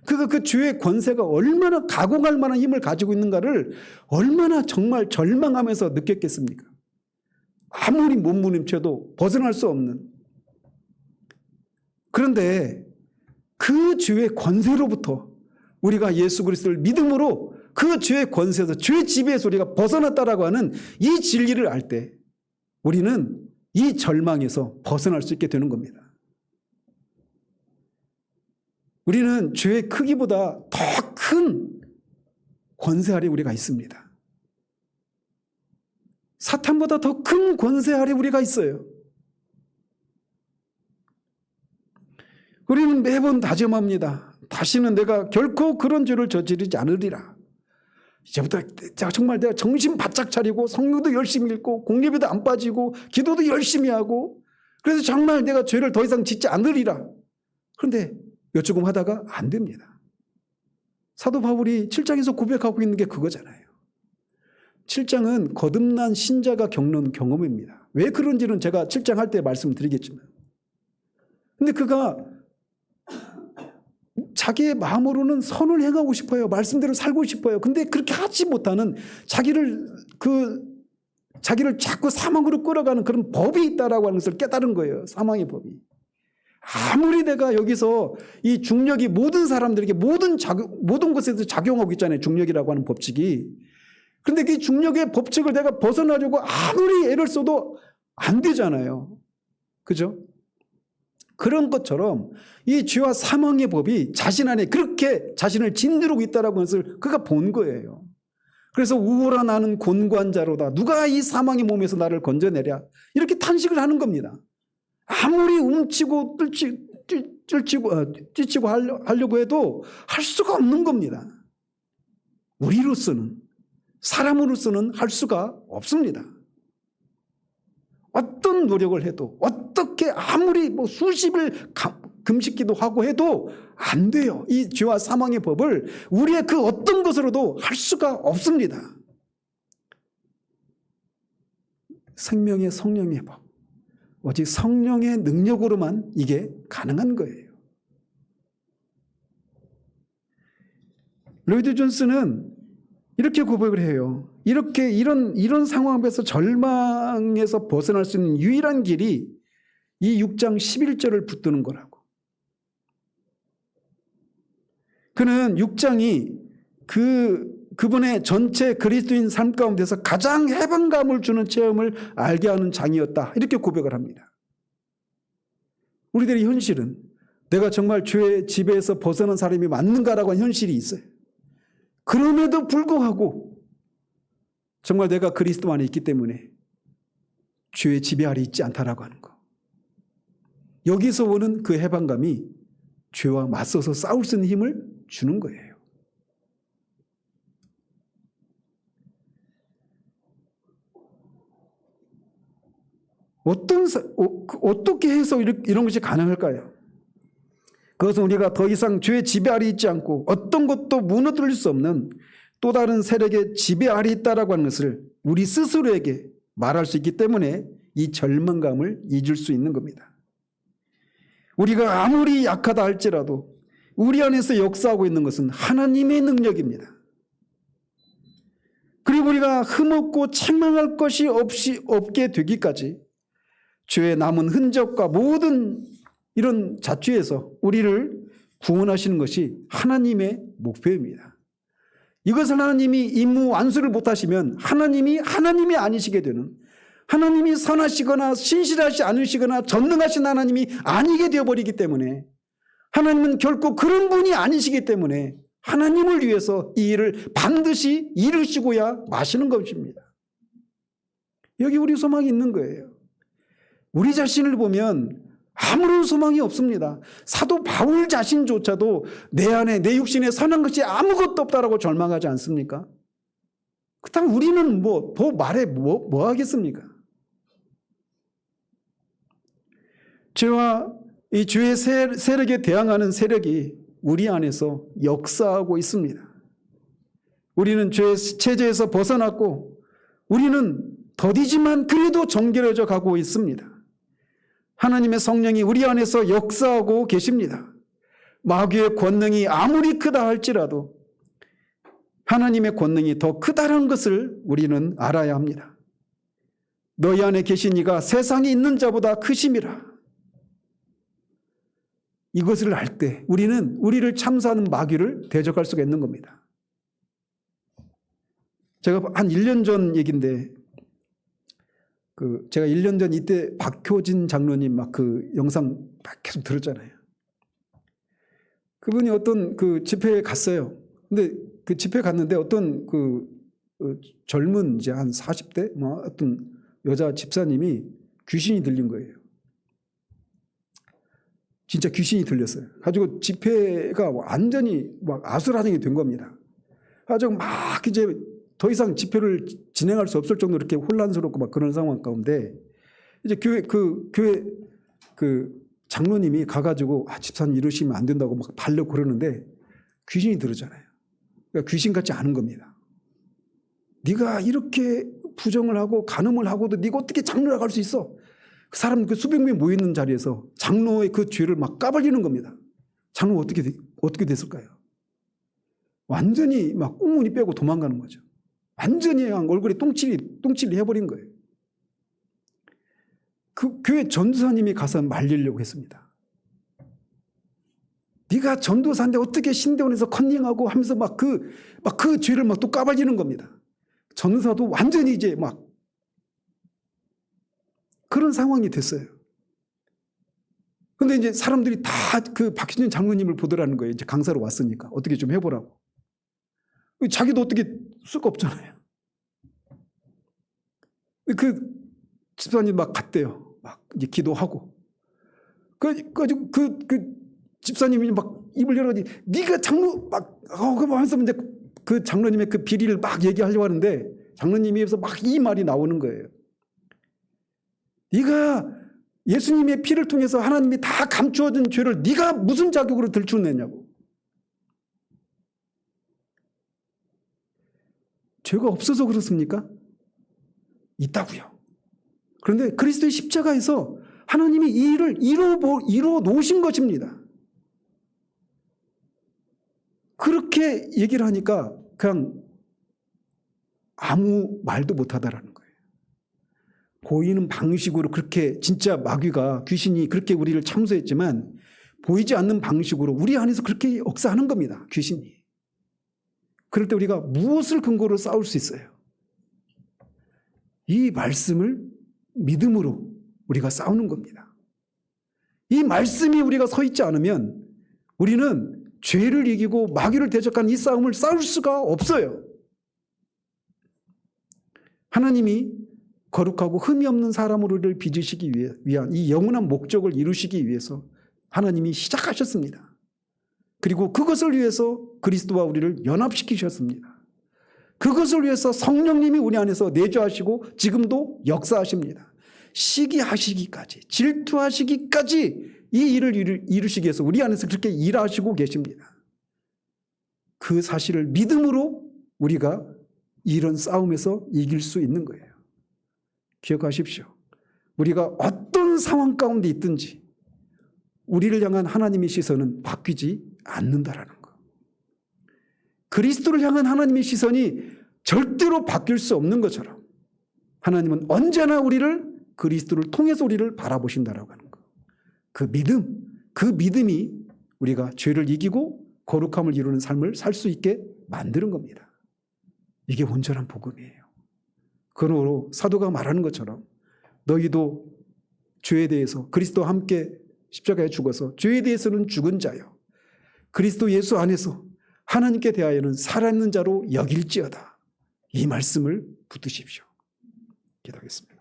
그 주의 권세가 얼마나 가공할 만한 힘을 가지고 있는가를 얼마나 정말 절망하면서 느꼈겠습니까? 아무리 몸부림쳐도 벗어날 수 없는. 그런데 그 주의 권세로부터 우리가 예수 그리스도를 믿음으로 그 주의 권세에서, 주의 지배에서 우리가 벗어났다라고 하는 이 진리를 알 때 우리는 이 절망에서 벗어날 수 있게 되는 겁니다. 우리는 죄의 크기보다 더 큰 권세 아래 우리가 있습니다. 사탄보다 더 큰 권세 아래 우리가 있어요. 우리는 매번 다짐합니다. 다시는 내가 결코 그런 죄를 저지르지 않으리라. 이제부터 정말 내가 정신 바짝 차리고 성경도 열심히 읽고 공예배도 안 빠지고 기도도 열심히 하고, 그래서 정말 내가 죄를 더 이상 짓지 않으리라. 그런데 요조금 하다가 안 됩니다. 사도 바울이 7장에서 고백하고 있는 게 그거잖아요. 7장은 거듭난 신자가 겪는 경험입니다. 왜 그런지는 제가 7장 할 때 말씀드리겠지만, 근데 그가 자기의 마음으로는 선을 행하고 싶어요. 말씀대로 살고 싶어요. 근데 그렇게 하지 못하는 자기를 자꾸 사망으로 끌어가는 그런 법이 있다라고 하는 것을 깨달은 거예요. 사망의 법이. 아무리 내가 여기서 이 중력이 모든 사람들에게 모든 것에서 작용하고 있잖아요. 중력이라고 하는 법칙이. 그런데 그 중력의 법칙을 내가 벗어나려고 아무리 애를 써도 안 되잖아요. 그죠? 그런 것처럼 이 죄와 사망의 법이 자신 안에 그렇게 자신을 짓누르고 있다는 것을 그가 본 거예요. 그래서 우월하 나는 곤고한 자로다. 누가 이 사망의 몸에서 나를 건져내랴. 이렇게 탄식을 하는 겁니다. 아무리 움치고 찌치고 하려고 해도 할 수가 없는 겁니다. 우리로서는, 사람으로서는 할 수가 없습니다. 어떤 노력을 해도, 어떻게 아무리 수십일 금식기도 하고 해도 안 돼요. 이 죄와 사망의 법을 우리의 그 어떤 것으로도 할 수가 없습니다. 생명의 성령의 법, 오직 성령의 능력으로만 이게 가능한 거예요. 로이드 존스는 이렇게 고백을 해요. 이런 상황 앞에서 절망에서 벗어날 수 있는 유일한 길이 이 6장 11절을 붙드는 거라고. 그는 6장이 그분의 전체 그리스도인 삶 가운데서 가장 해방감을 주는 체험을 알게 하는 장이었다. 이렇게 고백을 합니다. 우리들의 현실은 내가 정말 죄의 지배에서 벗어난 사람이 맞는가라고 하는 현실이 있어요. 그럼에도 불구하고 정말 내가 그리스도 안에 있기 때문에 죄의 지배 아래 있지 않다라고 하는 거. 여기서 오는 그 해방감이 죄와 맞서서 싸울 수 있는 힘을 주는 거예요. 어떻게 해서 이런 것이 가능할까요? 그것은 우리가 더 이상 죄의 지배 아래 있지 않고 어떤 것도 무너뜨릴 수 없는 또 다른 세력의 지배 아래 있다라고 하는 것을 우리 스스로에게 말할 수 있기 때문에 이 절망감을 잊을 수 있는 겁니다. 우리가 아무리 약하다 할지라도 우리 안에서 역사하고 있는 것은 하나님의 능력입니다. 그리고 우리가 흠없고 책망할 것이 없게 되기까지 죄의 남은 흔적과 모든 이런 자취에서 우리를 구원하시는 것이 하나님의 목표입니다. 이것을 하나님이 임무 완수를 못하시면 하나님이 아니시게 되는, 하나님이 선하시거나 신실하지 않으시거나 전능하신 하나님이 아니게 되어버리기 때문에, 하나님은 결코 그런 분이 아니시기 때문에 하나님을 위해서 이 일을 반드시 이루시고야 마시는 것입니다. 여기 우리 소망이 있는 거예요. 우리 자신을 보면 아무런 소망이 없습니다. 사도 바울 자신조차도 내 안에 내 육신에 선한 것이 아무것도 없다라고 절망하지 않습니까? 그렇다면 우리는 더 말해 뭐 하겠습니까? 죄와 이 죄의 세력에 대항하는 세력이 우리 안에서 역사하고 있습니다. 우리는 죄의 체제에서 벗어났고 우리는 더디지만 그래도 정결해져 가고 있습니다. 하나님의 성령이 우리 안에서 역사하고 계십니다. 마귀의 권능이 아무리 크다 할지라도 하나님의 권능이 더 크다는 것을 우리는 알아야 합니다. 너희 안에 계신 이가 세상에 있는 자보다 크심이라. 이것을 알 때 우리는 우리를 참사하는 마귀를 대적할 수가 있는 겁니다. 제가 한 1년 전 얘기인데 제가 1년 전 이때 박효진 장로님 막 그 영상 막 계속 들었잖아요. 그분이 어떤 그 집회에 갔어요. 근데 그 집회에 갔는데 어떤 젊은 이제 한 40대 어떤 여자 집사님이 귀신이 들린 거예요. 진짜 귀신이 들렸어요. 가지고 집회가 완전히 막 아수라장이 된 겁니다. 가지고 막 이제 더 이상 집회를 진행할 수 없을 정도로 이렇게 혼란스럽고 막 그런 상황 가운데 이제 교회 장로님이 가가지고 집사님 이러시면 안 된다고 막 달려고 그러는데 귀신이 들었잖아요. 그러니까 귀신 같지 않은 겁니다. 네가 이렇게 부정을 하고 간음을 하고도 네가 어떻게 장로라고 할 수 있어? 그 사람 수백 명이 모여 있는 자리에서 장로의 그 죄를 막 까발리는 겁니다. 장로 어떻게 됐을까요? 완전히 막 꽁무니 빼고 도망가는 거죠. 완전히 얼굴에 똥칠이 해버린 거예요. 그 교회 전도사님이 가서 말리려고 했습니다. 네가 전도사인데 어떻게 신대원에서 컨닝하고 하면서 막 그 죄를 막 또 까발리는 겁니다. 전도사도 완전히 이제 막 그런 상황이 됐어요. 근데 이제 사람들이 다 그 박신진 장로님을 보더라는 거예요. 이제 강사로 왔으니까 어떻게 좀 해보라고. 자기도 어떻게 수가 없잖아요. 그 집사님 막 갔대요. 막 이제 기도하고. 그 집사님이 막 입을 열어가지고 네가 장로 하면서 이제 그 장로님의 그 비리를 막 얘기하려고 하는데 장로님이 입에서 막 이 말이 나오는 거예요. 네가 예수님의 피를 통해서 하나님이 다 감추어준 죄를 네가 무슨 자격으로 들추어냈냐고. 죄가 없어서 그렇습니까? 있다고요. 그런데 그리스도의 십자가에서 하나님이 이 일을 이루어 놓으신 것입니다. 그렇게 얘기를 하니까 그냥 아무 말도 못하다라는 거예요. 보이는 방식으로 그렇게 진짜 마귀가 귀신이 그렇게 우리를 참소했지만 보이지 않는 방식으로 우리 안에서 그렇게 역사하는 겁니다. 귀신이. 그럴 때 우리가 무엇을 근거로 싸울 수 있어요? 이 말씀을 믿음으로 우리가 싸우는 겁니다. 이 말씀이 우리가 서 있지 않으면 우리는 죄를 이기고 마귀를 대적한 이 싸움을 싸울 수가 없어요. 하나님이 거룩하고 흠이 없는 사람으로 우리를 빚으시기 위한 이 영원한 목적을 이루시기 위해서 하나님이 시작하셨습니다. 그리고 그것을 위해서 그리스도와 우리를 연합시키셨습니다. 그것을 위해서 성령님이 우리 안에서 내주하시고 지금도 역사하십니다. 시기하시기까지, 질투하시기까지 이 일을 이루시기 위해서 우리 안에서 그렇게 일하시고 계십니다. 그 사실을 믿음으로 우리가 이런 싸움에서 이길 수 있는 거예요. 기억하십시오. 우리가 어떤 상황 가운데 있든지 우리를 향한 하나님의 시선은 바뀌지 않는다라는 거. 그리스도를 향한 하나님의 시선이 절대로 바뀔 수 없는 것처럼 하나님은 언제나 우리를 그리스도를 통해서 우리를 바라보신다라고 하는 거. 그 믿음이 우리가 죄를 이기고 거룩함을 이루는 삶을 살 수 있게 만드는 겁니다. 이게 온전한 복음이에요. 그러므로 사도가 말하는 것처럼 너희도 죄에 대해서 그리스도와 함께 십자가에 죽어서 죄에 대해서는 죽은 자요 그리스도 예수 안에서 하나님께 대하여는 살아있는 자로 여길지어다. 이 말씀을 붙드십시오. 기도하겠습니다.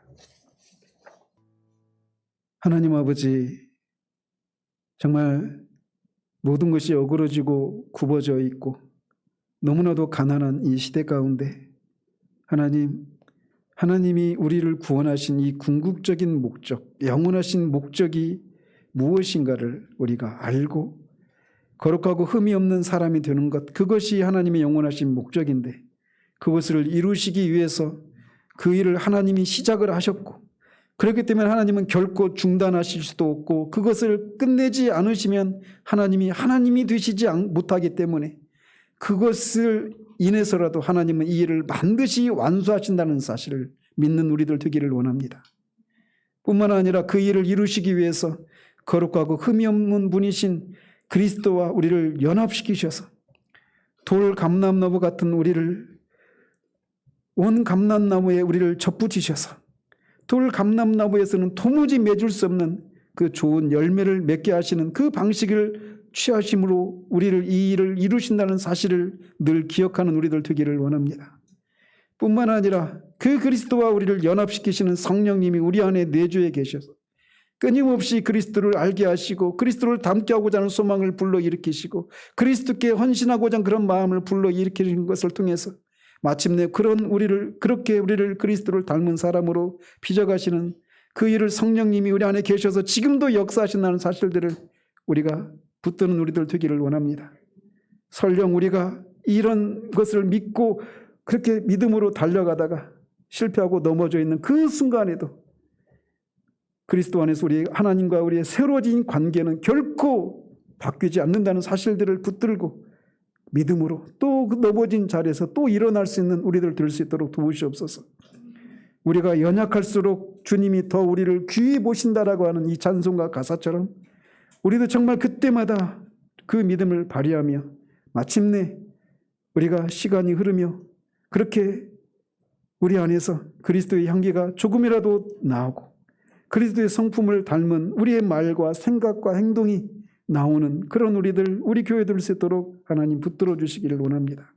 하나님 아버지, 정말 모든 것이 어그러지고 굽어져 있고 너무나도 가난한 이 시대 가운데 하나님이 우리를 구원하신 이 궁극적인 목적, 영원하신 목적이 무엇인가를 우리가 알고 거룩하고 흠이 없는 사람이 되는 것, 그것이 하나님의 영원하신 목적인데 그것을 이루시기 위해서 그 일을 하나님이 시작을 하셨고 그렇기 때문에 하나님은 결코 중단하실 수도 없고 그것을 끝내지 않으시면 하나님이 되시지 못하기 때문에 그것을 인해서라도 하나님은 이 일을 반드시 완수하신다는 사실을 믿는 우리들 되기를 원합니다. 뿐만 아니라 그 일을 이루시기 위해서 거룩하고 흠이 없는 분이신 그리스도와 우리를 연합시키셔서 돌 감람나무 같은 우리를 원 감람나무에 우리를 접붙이셔서 돌 감람나무에서는 도무지 맺을 수 없는 그 좋은 열매를 맺게 하시는 그 방식을 취하심으로 우리를 이 일을 이루신다는 사실을 늘 기억하는 우리들 되기를 원합니다. 뿐만 아니라 그 그리스도와 우리를 연합시키시는 성령님이 우리 안에 내주에 계셔서 끊임없이 그리스도를 알게 하시고 그리스도를 닮게 하고자 하는 소망을 불러일으키시고 그리스도께 헌신하고자 하는 그런 마음을 불러일으키는 것을 통해서 마침내 그렇게 우리를 그리스도를 닮은 사람으로 빚어가시는 그 일을 성령님이 우리 안에 계셔서 지금도 역사하신다는 사실들을 우리가 붙드는 우리들 되기를 원합니다. 설령 우리가 이런 것을 믿고 그렇게 믿음으로 달려가다가 실패하고 넘어져 있는 그 순간에도 그리스도 안에서 우리 하나님과 우리의 새로워진 관계는 결코 바뀌지 않는다는 사실들을 붙들고 믿음으로 또 그 넘어진 자리에서 또 일어날 수 있는 우리들 될 수 있도록 도우시옵소서. 우리가 연약할수록 주님이 더 우리를 귀히 보신다라고 하는 이 찬송가 가사처럼 우리도 정말 그때마다 그 믿음을 발휘하며 마침내 우리가 시간이 흐르며 그렇게 우리 안에서 그리스도의 향기가 조금이라도 나오고 그리스도의 성품을 닮은 우리의 말과 생각과 행동이 나오는 그런 우리 교회 될 수 있도록 하나님 붙들어 주시기를 원합니다.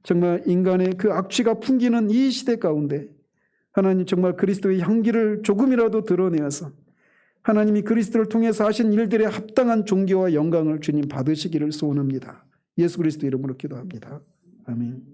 정말 인간의 그 악취가 풍기는 이 시대 가운데 하나님 정말 그리스도의 향기를 조금이라도 드러내어서 하나님이 그리스도를 통해서 하신 일들에 합당한 존귀와 영광을 주님 받으시기를 소원합니다. 예수 그리스도 이름으로 기도합니다. 아멘.